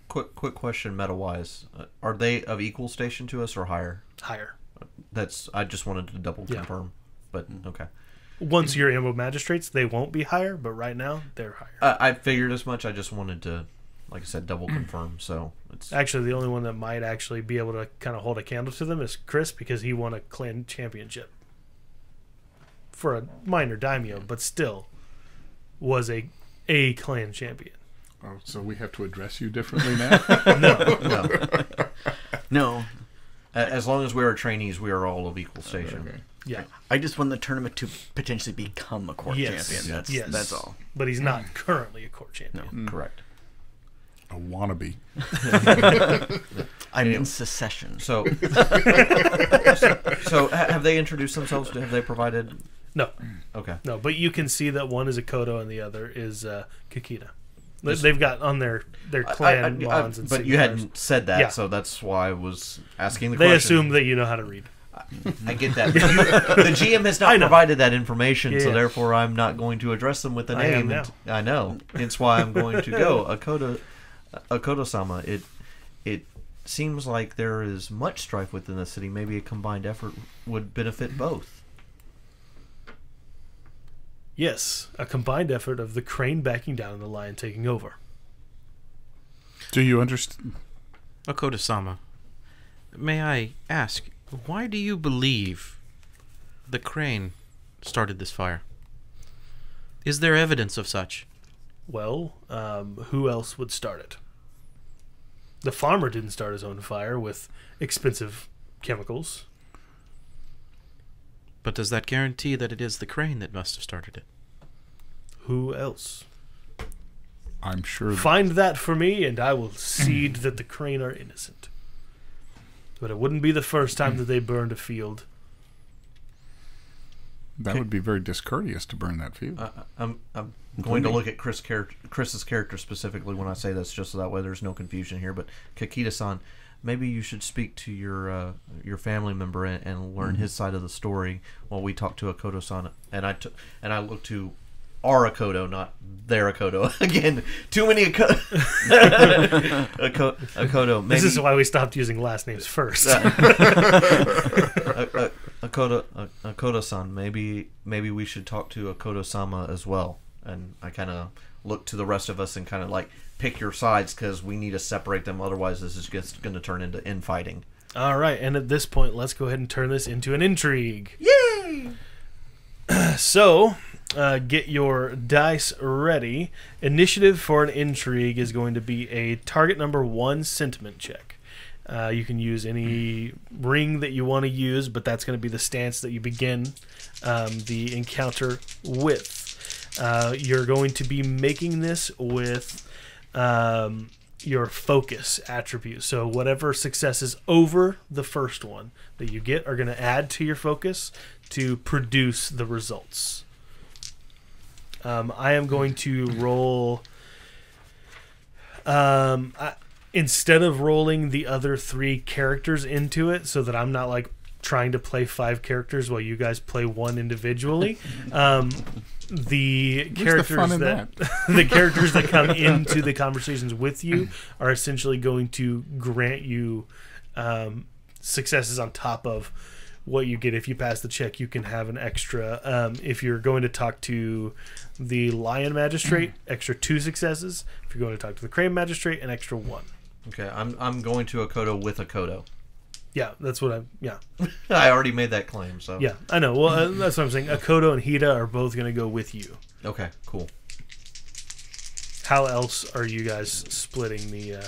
Quick question, meta-wise. Are they of equal station to us or higher? Higher. I just wanted to double confirm. But, okay. Once you're in with magistrates, they won't be higher, but right now, they're higher. I figured as much. I just wanted to, like I said, double confirm. So it's actually the only one that might actually be able to kind of hold a candle to them is Chris, because he won a clan championship for a minor daimyo, but still was a clan champion. Oh, so we have to address you differently now? No. As long as we are trainees, we are all of equal station. Okay. Yeah. I just won the tournament to potentially become a court champion. That's all. But he's not currently a court champion. No, correct. A wannabe. I'm in secession. So have they introduced themselves? Have they provided? No. Okay. No, but you can see that one is a Kodo and the other is Kakita. They've got on their clan wands and but you hadn't said that, so that's why I was asking the question. They question. assume that you know how to read. I get that. The GM has not provided that information, so therefore I'm not going to address them with the name. I know. Hence why I'm going to go Akodo-sama. It seems like there is much strife within the city. Maybe a combined effort would benefit both. Yes, a combined effort of the Crane backing down and the Lion taking over. Do you understand? Akodo-sama, may I ask, why do you believe the Crane started this fire? Is there evidence of such? Well, who else would start it? The farmer didn't start his own fire with expensive chemicals. But does that guarantee that it is the Crane that must have started it? Who else? I'm sure. Find that for me, and I will cede that the Crane are innocent. But it wouldn't be the first time that they burned a field. That would be very discourteous to burn that fuse. I'm going to look at Chris's character specifically when I say this, just so that way there's no confusion here. But Kakita-san, maybe you should speak to your family member and learn his side of the story while we talk to Akoto-san. And I look to our Akoto, not their Akoto. Again, too many Akoto. Akoto. Maybe, This is why we stopped using last names first. Akoto-san, maybe we should talk to Akoto-sama as well. And I kind of look to the rest of us and kind of like pick your sides because we need to separate them. Otherwise, this is just going to turn into infighting. All right, and at this point, let's go ahead and turn this into an intrigue. Yay! So, get your dice ready. Initiative for an intrigue is going to be a target number 1 sentiment check. You can use any ring that you want to use, but that's going to be the stance that you begin the encounter with. You're going to be making this with your focus attribute. So whatever successes over the first one that you get are going to add to your focus to produce the results. I am going to roll... instead of rolling the other 3 characters into it so that I'm not like trying to play 5 characters while you guys play 1 individually, the characters the characters that come into the conversations with you are essentially going to grant you successes on top of what you get. If you pass the check, you can have an extra. If you're going to talk to the Lion Magistrate, extra 2 successes. If you're going to talk to the Crane Magistrate, an extra 1. Okay, I'm going to Akoto with Akoto. Yeah, that's what I'm. Yeah, I already made that claim. So yeah, I know. Well, that's what I'm saying. Akoto and Hida are both going to go with you. Okay, cool. How else are you guys splitting the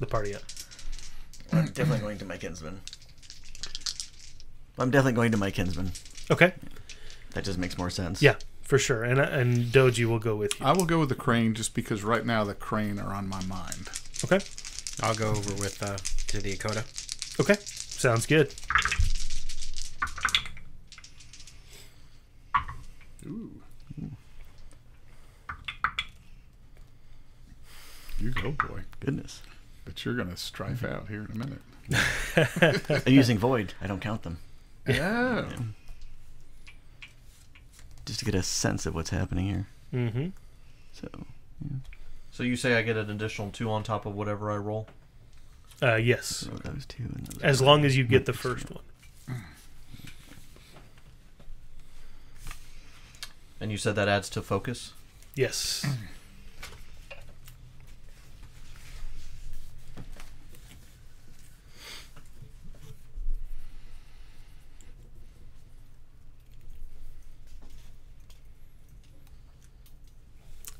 party up? I'm definitely going to my kinsman. Okay. That just makes more sense. Yeah, for sure. And Doji will go with you. I will go with the Crane just because right now the Crane are on my mind. Okay. I'll go over with to the Akoto. Okay. Sounds good. Ooh. You go, boy. Goodness. But you're going to strife out here in a minute. I'm using Void. I don't count them. Yeah. Just to get a sense of what's happening here. Mm-hmm. So, yeah. So you say I get an additional 2 on top of whatever I roll? Yes. So those 2 and those As long as you get the first one. And you said that adds to focus? Yes.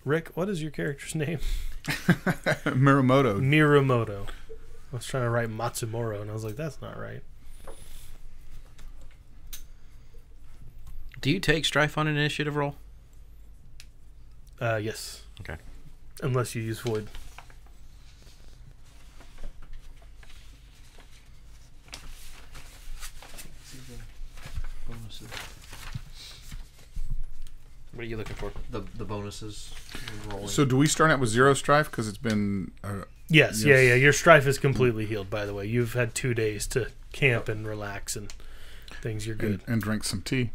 Rick, what is your character's name? Miramoto. Miramoto. I was trying to write Matsumoro, and I was like, that's not right. Do you take strife on an initiative roll? Yes. Okay. Unless you use Void. What are you looking for? The bonuses. Rolling. So do we start out with 0 strife because it's been... Yes, Yes. yeah. Your strife is completely healed, by the way. You've had 2 days to camp and relax and things. You're good. and drink some tea.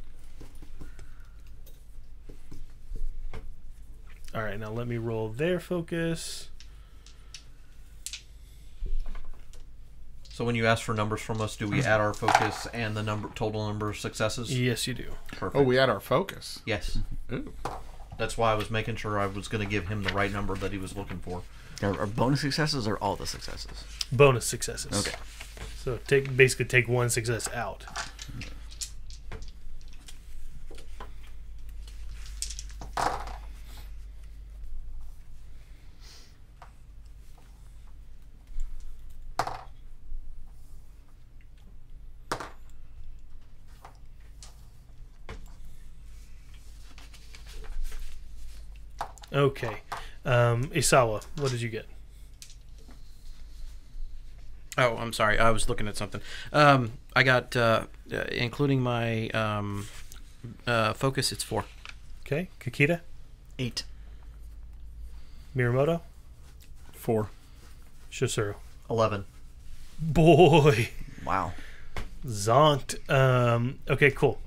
All right, now let me roll their focus. So when you ask for numbers from us, do we add our focus and the total number of successes? Yes, you do. Perfect. Oh, we had our focus. Yes. Ooh. That's why I was making sure I was going to give him the right number that he was looking for. Are bonus successes or all the successes? Bonus successes. Okay. So basically take 1 success out. Okay. Isawa, what did you get? Oh, I'm sorry. I was looking at something. I got, including my Focus, it's 4. Okay, Kakita, 8. Miyamoto, 4. Shosuro. 11. Boy, Wow. zonked. Okay, cool.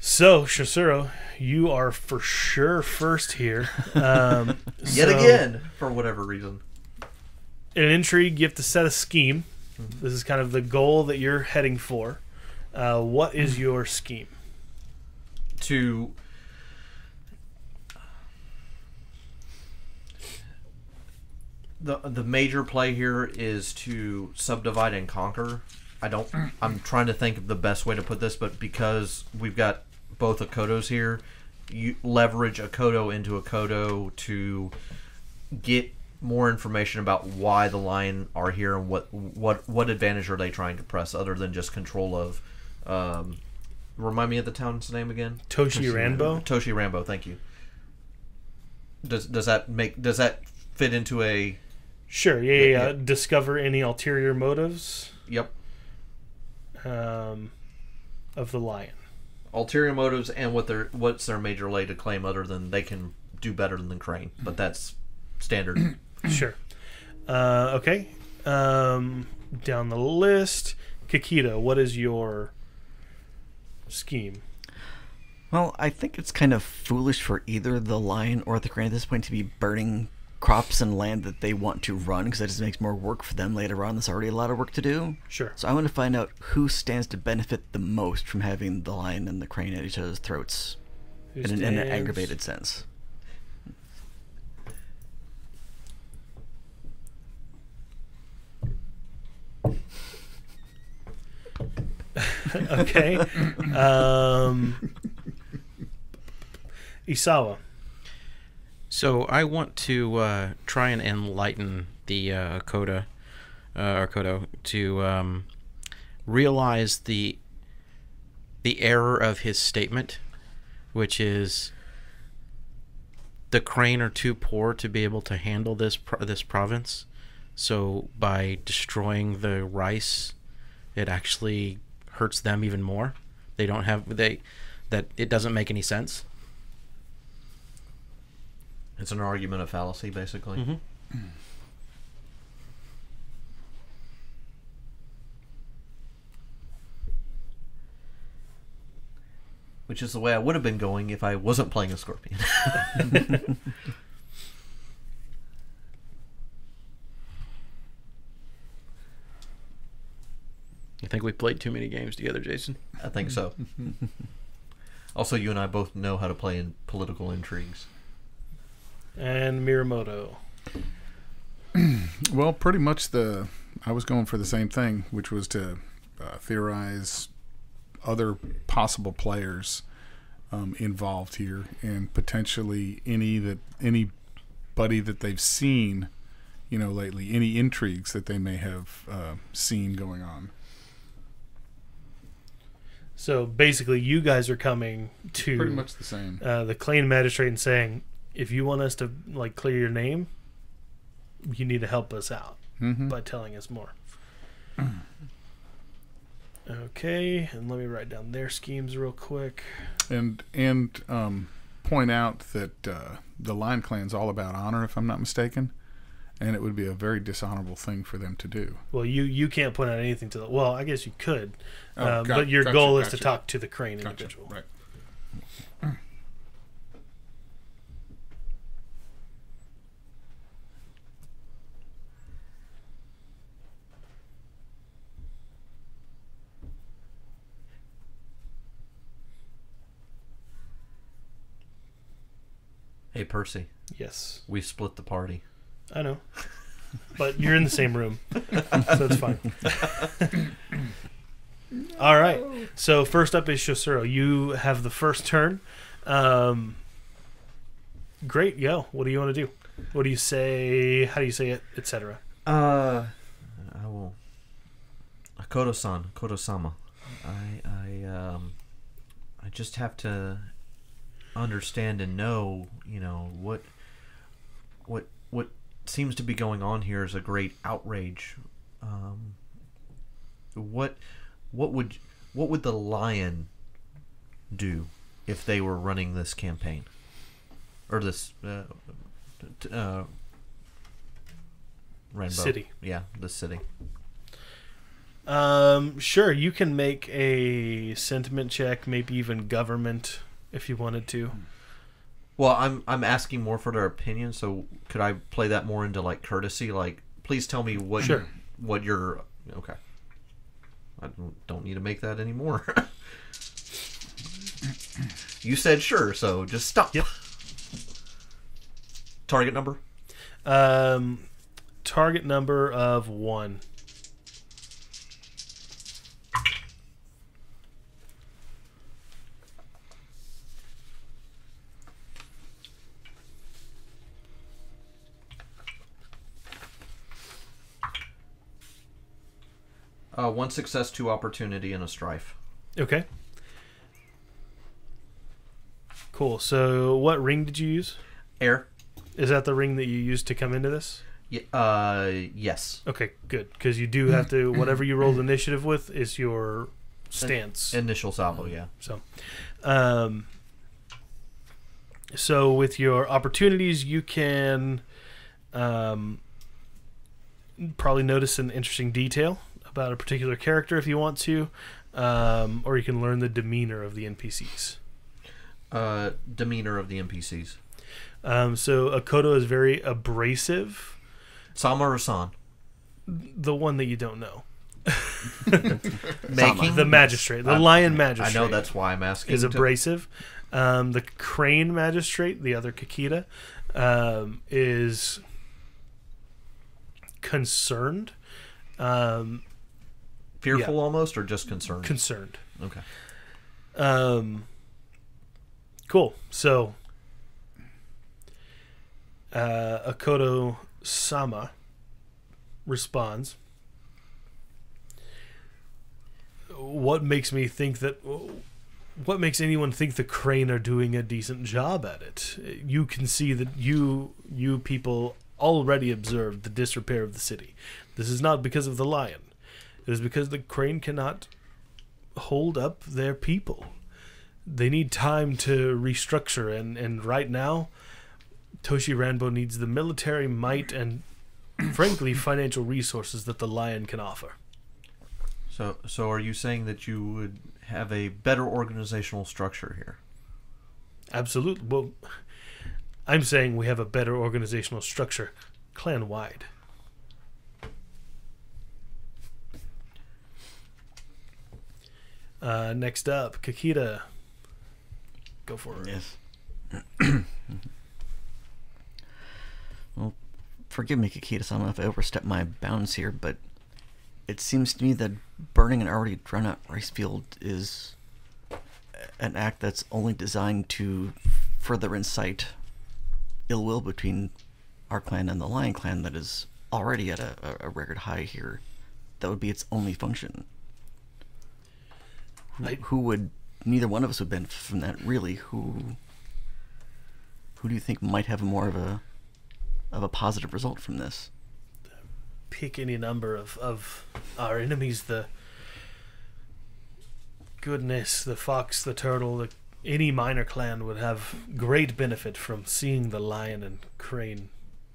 So, Shosuro, you are for sure first here. Yet again, for whatever reason. In an intrigue, you have to set a scheme. This is kind of the goal that you're heading for. What is your scheme? To the major play here is to subdivide and conquer. I'm trying to think of the best way to put this, but because we've got both Akodos here, you leverage Akodo into Akodo to get more information about why the Lion are here and what advantage are they trying to press other than just control of. Remind me of the town's name again. Toshi Ranbo. Toshi Rambo. Thank you. Does that fit into a? Sure. Yeah. Discover any ulterior motives. Yep. Of the Lion. Ulterior motives and what's their major lay to claim other than they can do better than Crane, but that's standard. Sure. Okay. Down the list, Kakita, what is your scheme? Well, I think it's kind of foolish for either the Lion or the Crane at this point to be burning crops and land that they want to run, because that just makes more work for them later on. There's already a lot of work to do. Sure. So I want to find out who stands to benefit the most from having the Lion and the Crane at each other's throats in an aggravated sense. Okay. Isawa. So I want to try and enlighten the Kodo to realize the error of his statement, which is the Crane are too poor to be able to handle this province. So by destroying the rice, it actually hurts them even more. That it doesn't make any sense. It's an argument of fallacy, basically. Mm-hmm. Which is the way I would have been going if I wasn't playing a Scorpion. You think we played too many games together, Jason? I think so. Also, you and I both know how to play in political intrigues. And Miyamoto. Well, pretty much I was going for the same thing, which was to theorize other possible players involved here, and potentially anybody that they've seen, lately, any intrigues that they may have seen going on. So basically, you guys are coming to Pretty much the same. The Claim Magistrate and saying, if you want us to clear your name, you need to help us out by telling us more. Okay, and let me write down their schemes real quick. And point out that the Lion Clan's all about honor, if I'm not mistaken, and it would be a very dishonorable thing for them to do. Well, you can't point out anything to the... Well, I guess you could, Oh, but your goal is to gotcha. talk to the Crane individual. Right. Hey, Percy. Yes, We split the party. I know. But you're in the same room, so it's fine. All right. So first up is Shosuro. You have the first turn. Great. Yo. What do you want to do? What do you say? How do you say it? Etc. I will. Kodo-san, Kodo-sama. I just have to understand and know, what seems to be going on here is a great outrage. What would the Lion do if they were running this campaign? Or this Rainbow. City. Yeah, this city. Sure, you can make a sentiment check, maybe even government, if you wanted to. Well, I'm asking more for their opinion, so could I play that more into like courtesy? Like, please tell me what Sure. what you're okay. I don't need to make that anymore. You said sure, so just stop. Yep. Target number? Target number of 1. One success, 2 opportunity, and a strife. Okay. Cool. So, what ring did you use? Air? Is that the ring that you used to come into this? Yes. Okay, good. Because you do have to, whatever you rolled initiative with is your stance. Initial salvo, yeah. So with your opportunities, you can probably notice an interesting detail about a particular character if you want to, or you can learn the demeanor of the NPCs. Demeanor of the NPCs. So Akoto is very abrasive. Sama or San? The one that you don't know. Making the magistrate, the lion magistrate. I know, that's why I'm asking. Is abrasive. The crane magistrate, the other Kakita, is concerned. Fearful almost, or just concerned? Concerned. Okay. Cool. So, Akoto Sama responds, what makes anyone think the crane are doing a decent job at it? You can see that you people already observed the disrepair of the city. This is not because of the lion. It is because the crane cannot hold up their people. They need time to restructure, and right now, Toshi Ranbo needs the military might and, frankly, financial resources that the lion can offer. So are you saying that you would have a better organizational structure here? Absolutely. Well, I'm saying we have a better organizational structure clan-wide. Next up, Kakita. Go for it. Yes. Well, forgive me, Kakita-sama, if I overstep my bounds here, but it seems to me that burning an already drawn-out rice field is an act that's only designed to further incite ill will between our clan and the Lion Clan that is already at a record high here. That would be its only function. Who would... Neither one of us would benefit from that, really. Who do you think might have more of a positive result from this? Pick any number of our enemies. The goodness, the fox, the turtle, any minor clan would have great benefit from seeing the lion and crane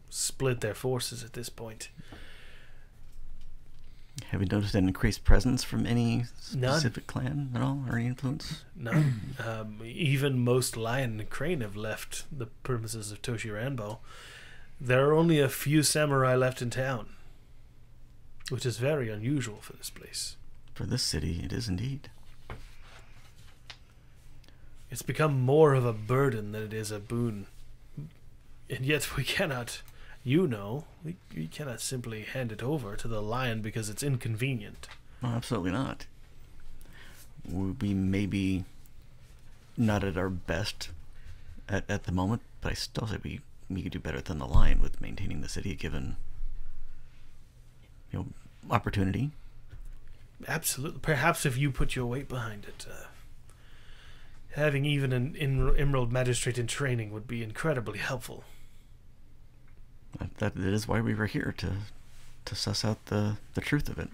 split their forces at this point. Have you noticed an increased presence from any specific None. clan at all, or any influence? None. Even most lion and crane have left the premises of Toshi Ranbo. There are only a few samurai left in town, which is very unusual for this place. For this city, it is indeed. It's become more of a burden than it is a boon. And yet we cannot, we cannot simply hand it over to the lion because it's inconvenient. No, absolutely not. We may be not at our best at the moment, but I still say we could do better than the lion with maintaining the city given, opportunity. Absolutely. Perhaps if you put your weight behind it, having even an Emerald Magistrate in training would be incredibly helpful. That is why we were here, to suss out the truth of it.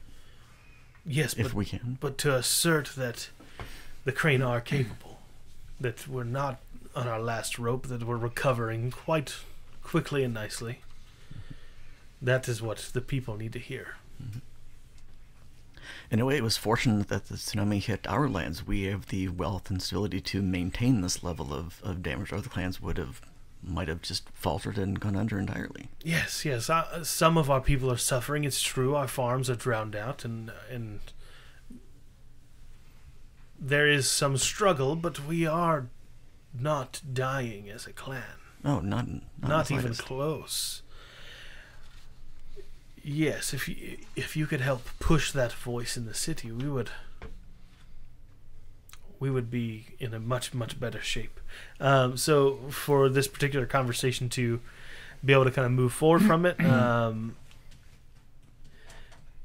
Yes, if we can. But to assert that the crane are capable. that we're not on our last rope, that we're recovering quite quickly and nicely. That is what the people need to hear. In a way, it was fortunate that the tsunami hit our lands. We have the wealth and stability to maintain this level of damage. Other clans might have just faltered and gone under entirely. Yes. Some of our people are suffering. It's true. Our farms are drowned out, and there is some struggle, but we are not dying as a clan. Oh, not even close. Yes, if you could help push that voice in the city, we would be in a much, much better shape. So for this particular conversation to be able to kind of move forward from it,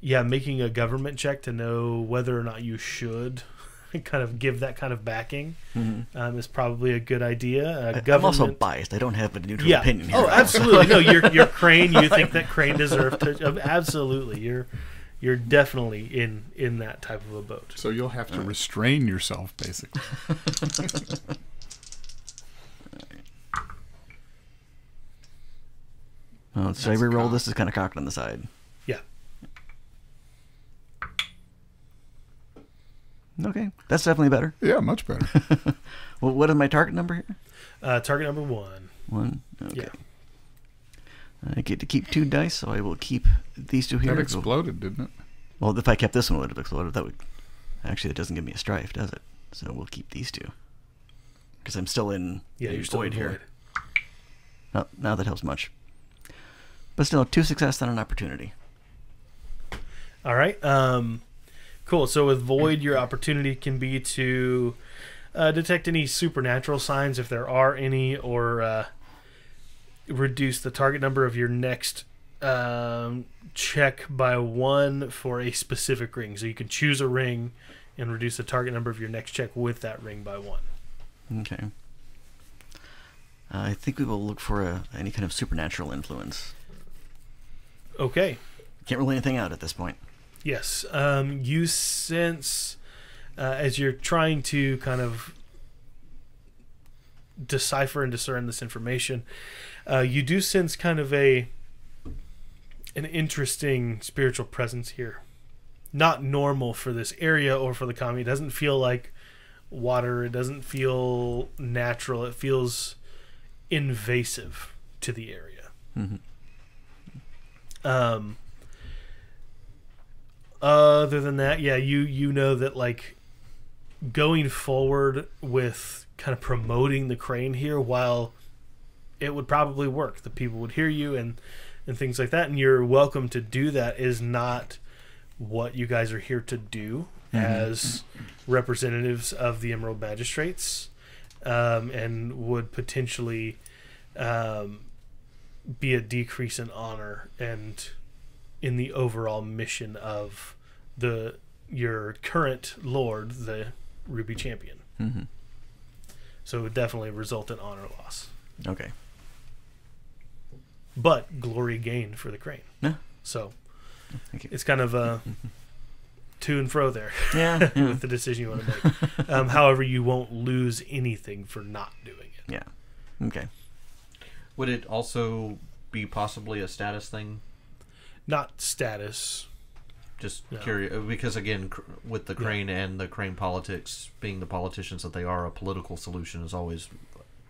making a government check to know whether or not you should kind of give that kind of backing is probably a good idea. I'm also biased. I don't have a neutral opinion here. Oh, absolutely. No, you're Crane. You think that Crane deserves to... Absolutely. You're definitely in that type of a boat. So you'll have to restrain yourself, basically. Well, should I re-roll this? Is kind of cocked on the side. Yeah. Okay, that's definitely better. Yeah, much better. Well, what is my target number here? Target number 1. 1? Okay. Yeah. I get to keep 2 dice, so I will keep these 2 here. That exploded, didn't it? Well, if I kept this one, it would have exploded. Actually, that doesn't give me a strife, does it? So we'll keep these 2. Because I'm still in you're still void in here. Now that helps much. But still, 2 success and an opportunity. All right. Cool. So with Void, your opportunity can be to detect any supernatural signs, if there are any, or reduce the target number of your next check by 1 for a specific ring. So you can choose a ring and reduce the target number of your next check with that ring by 1. Okay. I think we will look for any kind of supernatural influence. Okay. Can't rule anything out at this point. Yes. You sense, as you're trying to kind of decipher and discern this information, you do sense kind of an interesting spiritual presence here. Not normal for this area or for the commune. It doesn't feel like water. It doesn't feel natural. It feels invasive to the area. Mm-hmm. Other than that, you know that, like, going forward with kind of promoting the Crane here, while it would probably work, the people would hear you and things like that, and you're welcome to do that, is not what you guys are here to do as representatives of the Emerald Magistrates, and would potentially be a decrease in honor and in the overall mission of your current lord, the Ruby Champion. Mm-hmm. So it would definitely result in honor loss. Okay. But glory gained for the Crane. Yeah. So Thank you. it's kind of to and fro there. Yeah. With the decision you want to make. However, you won't lose anything for not doing it. Yeah. Okay. Would it also be possibly a status thing? Not status. Just No. curious, because again, with the Crane and the Crane politics, being the politicians that they are, a political solution is always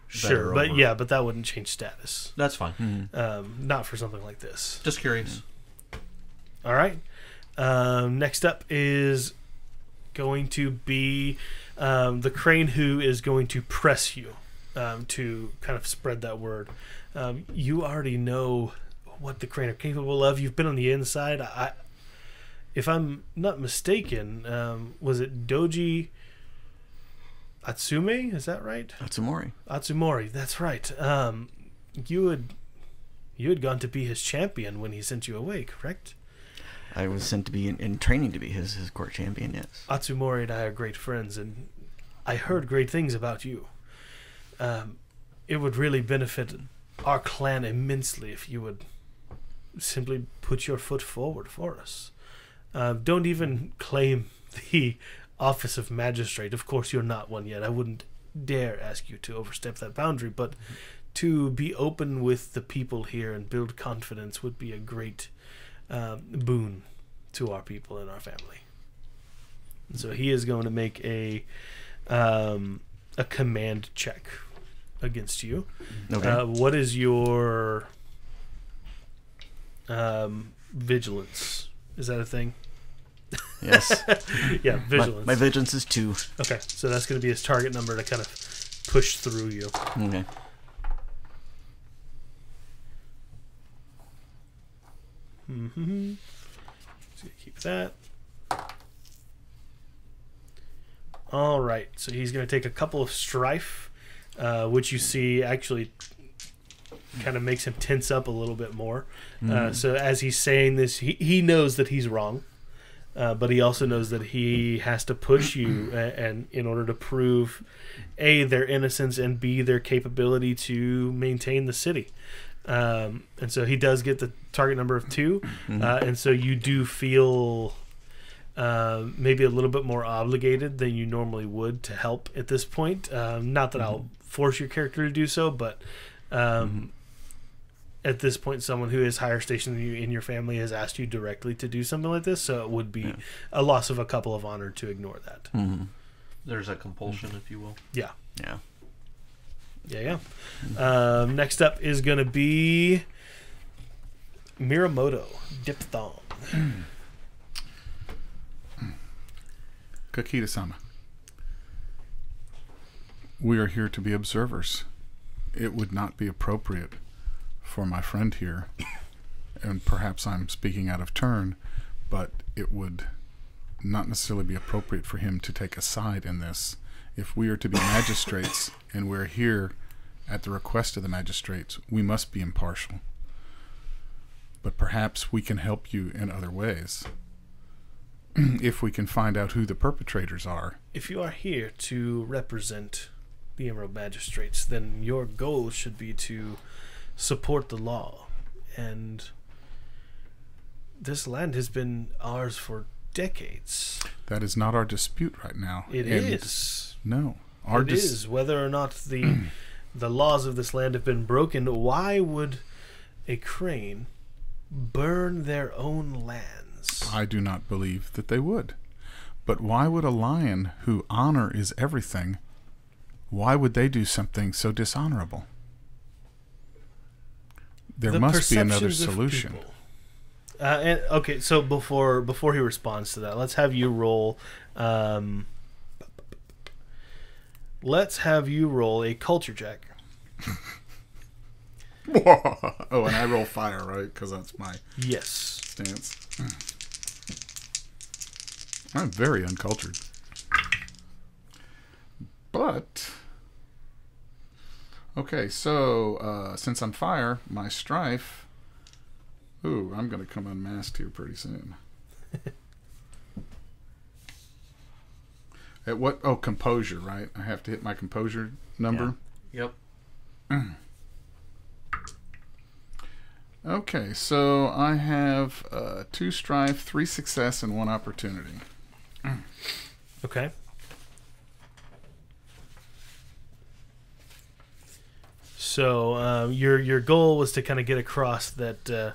Sure, better but but that wouldn't change status. That's fine. Mm-hmm. Not for something like this. Just curious. All right. Next up is going to be the Crane, who is going to press you to kind of spread that word. You already know what the Crane are capable of. You've been on the inside. If I'm not mistaken, was it Doji Atsume? Is that right? Atsumori. That's right. You had gone to be his champion when he sent you away, correct? I was sent to be in training to be his court champion, yes. Atsumori and I are great friends, and I heard great things about you. It would really benefit our clan immensely if you would simply put your foot forward for us. Don't even claim the office of magistrate. Of course, you're not one yet. I wouldn't dare ask you to overstep that boundary, but to be open with the people here and build confidence would be a great boon to our people and our family. And so he is going to make a command check against you. Okay. What is your vigilance? Is that a thing? Yes. Yeah, vigilance. My vigilance is 2. Okay, so that's going to be his target number to kind of push through you. Okay. Mm-hmm. Just going to keep that. All right, so he's going to take a couple of strife, which you see actually kind of makes him tense up a little bit more. So as he's saying this, he knows that he's wrong, but he also knows that he has to push you and in order to prove A, their innocence, and B, their capability to maintain the city. And so he does get the target number of 2, and so you do feel maybe a little bit more obligated than you normally would to help at this point. Not that I'll force your character to do so, but at this point, someone who is higher stationed than you in your family has asked you directly to do something like this, so it would be a loss of a couple of honor to ignore that. There's a compulsion, if you will. Yeah. Yeah. Yeah. Next up is going to be Miramoto Diphthong. Kakita-sama, we are here to be observers. It would not be appropriate for my friend here, and perhaps I'm speaking out of turn, but it would not necessarily be appropriate for him to take a side in this. If we are to be magistrates and we're here at the request of the magistrates, we must be impartial. But perhaps we can help you in other ways. If we can find out who the perpetrators are. If you are here to represent the Emerald Magistrates, then your goal should be to support the law. And this land has been ours for decades. That is not our dispute right now. It is. No. It is. Whether or not the laws of this land have been broken, why would a crane burn their own lands? I do not believe that they would. But why would a lion, who honor is everything, why would they do something so dishonorable? There must be another solution. Okay, so before he responds to that, let's have you roll. Let's have you roll a culture check. Oh, and I roll fire, right? Because that's my stance. I'm very uncultured. But, okay, so since I'm fire, my strife... Ooh, I'm going to come unmasked here pretty soon. At what? Oh, composure, right? I have to hit my composure number? Yeah. Yep. Okay, so I have 2 strife, 3 success, and 1 opportunity. Okay. So your goal was to kind of get across that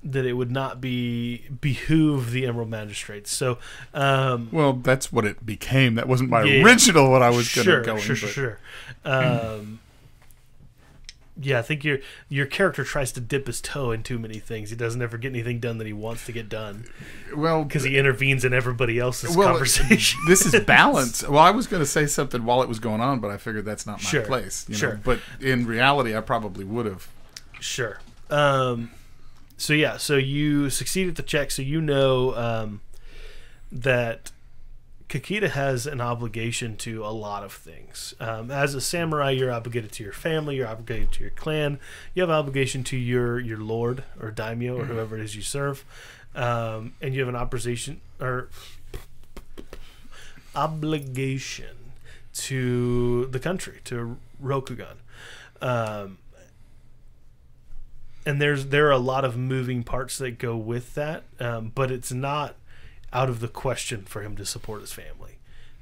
that it would not behoove the Emerald Magistrates. So well, that's what it became. That wasn't my original what I was going to go in. Sure. Yeah, I think your character tries to dip his toe in too many things. He doesn't ever get anything done that he wants to get done. Well, because he intervenes in everybody else's conversation. This is balance. Well, I was going to say something while it was going on, but I figured that's not my place. You know? But in reality, I probably would have. Sure. So you succeeded the check. So you know that Kakita has an obligation to a lot of things. As a samurai, you're obligated to your family, you're obligated to your clan, you have an obligation to your lord or daimyo or whoever it is you serve, and you have an obligation to the country, to Rokugan. And there are a lot of moving parts that go with that, but it's not out of the question for him to support his family.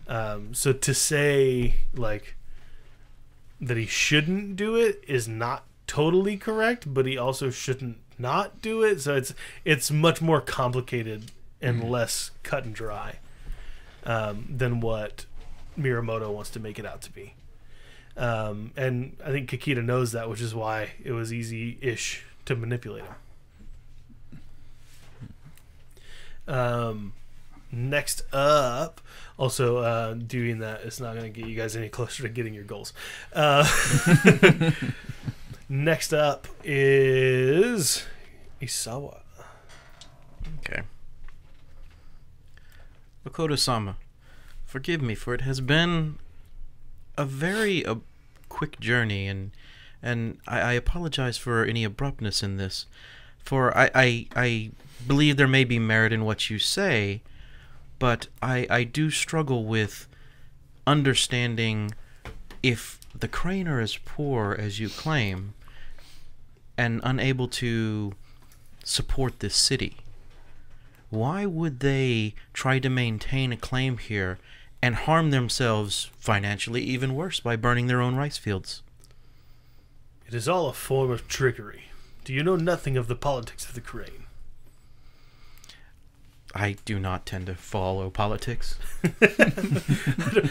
So to say like that he shouldn't do it is not totally correct, but he also shouldn't not do it. So it's much more complicated and less cut and dry than what Miyamoto wants to make it out to be. And I think Kikita knows that, which is why it was easy-ish to manipulate him. Next up, also doing that, it's not going to get you guys any closer to getting your goals. Next up is Isawa. Okay. Makoto-sama, forgive me, for it has been a very quick journey, and I apologize for any abruptness in this, for I believe there may be merit in what you say, but I do struggle with understanding if the crane are as poor as you claim and unable to support this city. Why would they try to maintain a claim here and harm themselves financially even worse by burning their own rice fields? It is all a form of trickery. Do you know nothing of the politics of the crane? I do not tend to follow politics. I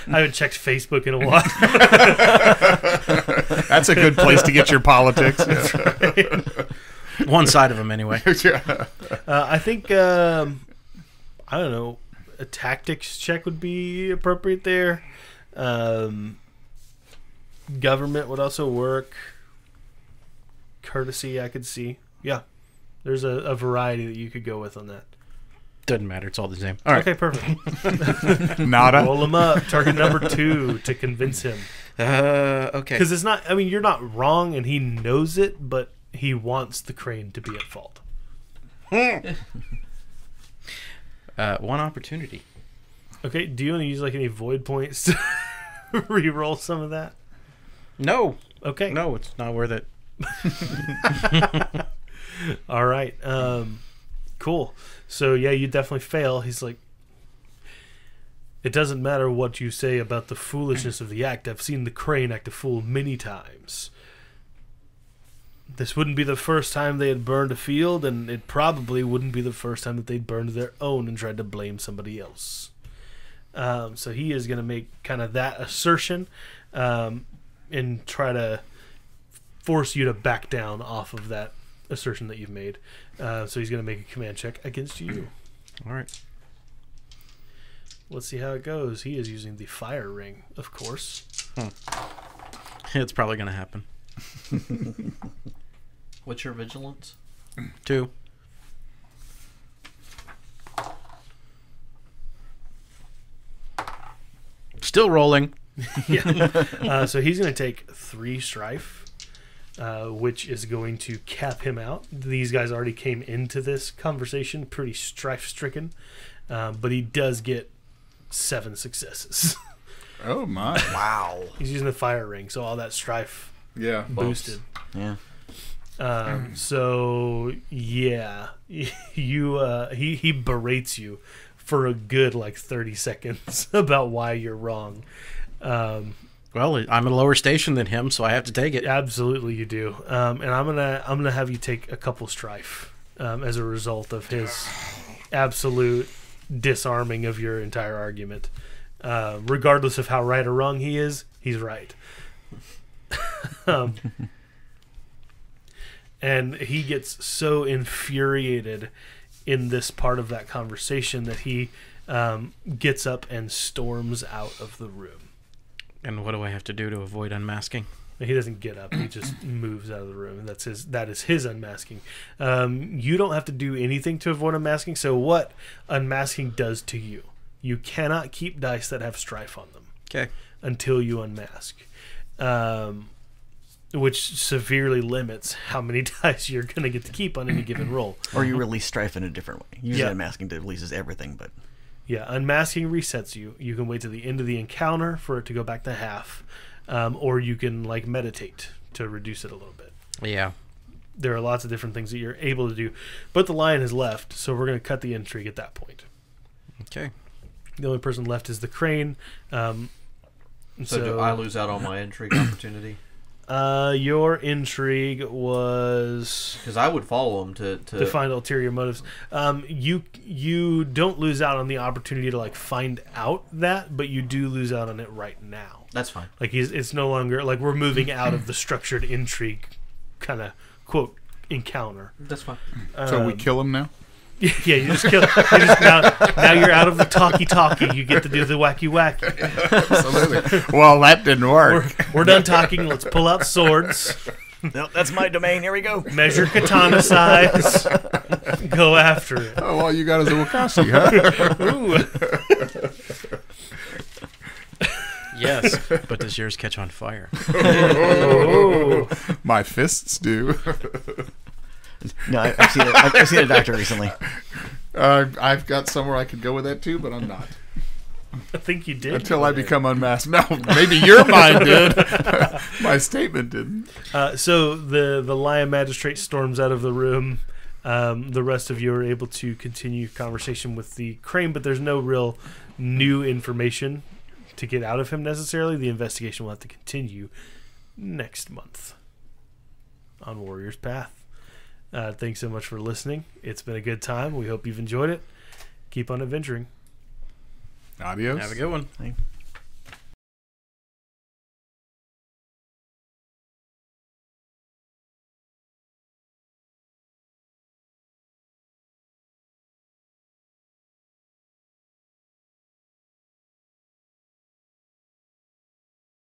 haven't checked Facebook in a while. That's a good place to get your politics. One side of them, anyway. I think, I don't know, a tactics check would be appropriate there. Government would also work. Courtesy, I could see. Yeah, there's a variety that you could go with on that. Doesn't matter. It's all the same. All right. Okay, perfect. Nada. Roll him up. Target number 2 to convince him. Okay. Because it's not, I mean, you're not wrong and he knows it, but he wants the crane to be at fault. One opportunity. Okay, do you want to use like any void points to re-roll some of that? No. Okay. No, it's not worth it. All right. Cool. So yeah, you definitely fail. He's like, it doesn't matter what you say about the foolishness of the act. I've seen the crane act a fool many times. This wouldn't be the first time they had burned a field, and it probably wouldn't be the first time that they'd burned their own and tried to blame somebody else. So he is going to make kind of that assertion and try to force you to back down off of that assertion that you've made. So he's going to make a command check against you. All right. Let's see how it goes. He is using the fire ring, of course. It's probably going to happen. What's your vigilance? 2. Still rolling. Yeah. So he's going to take 3 strife, which is going to cap him out. These guys already came into this conversation pretty strife-stricken, but he does get 7 successes. Oh my! Wow. He's using the fire ring, so all that strife Yeah, boosted. Yeah. So yeah, you he berates you for a good like 30 seconds about why you're wrong. Well, I'm at a lower station than him, so I have to take it. Absolutely, you do. And I'm gonna have you take a couple strife as a result of his absolute disarming of your entire argument. Regardless of how right or wrong he is, he's right. And he gets so infuriated in this part of that conversation that he gets up and storms out of the room. And what do I have to do to avoid unmasking? He doesn't get up. He just moves out of the room, and that is his unmasking. You don't have to do anything to avoid unmasking. So what unmasking does to you? You cannot keep dice that have strife on them. Okay. Until you unmask. Which severely limits how many dice you're going to get to keep on any given roll. Or you release strife in a different way. Usually Yeah. unmasking releases everything, but Yeah, unmasking resets you. You can wait to the end of the encounter for it to go back to half. Or you can like meditate to reduce it a little bit. Yeah. There are lots of different things that you're able to do. But the lion has left, so we're going to cut the intrigue at that point. Okay. The only person left is the crane. So do I lose out on my intrigue opportunity? Your intrigue was Because I would follow him to find ulterior motives. You don't lose out on the opportunity to like find out that, but you do lose out on it right now. That's fine. Like it's no longer like we're moving out of the structured intrigue kind of quote encounter. That's fine. So we kill him now? Yeah, you just kill. Now you're out of the talkie. You get to do the wacky. Absolutely. Well, that didn't work. We're done talking. Let's pull out swords. No, that's my domain. Here we go. Measure katana size. Go after it. Oh, all you got is a wakashi, huh? Ooh. Yes, but does yours catch on fire? Oh. My fists do. No, I've seen a doctor recently. I've got somewhere I could go with that too, but I'm not. I think you did. Until I become unmasked. No, maybe your mind did. My statement didn't. So the Lion Magistrate storms out of the room. The rest of you are able to continue conversation with the crane, but there's no real new information to get out of him necessarily. The investigation will have to continue next month on Warrior's Path. Thanks so much for listening. It's been a good time. We hope you've enjoyed it. Keep on adventuring. Adios. Have a good one. Thanks.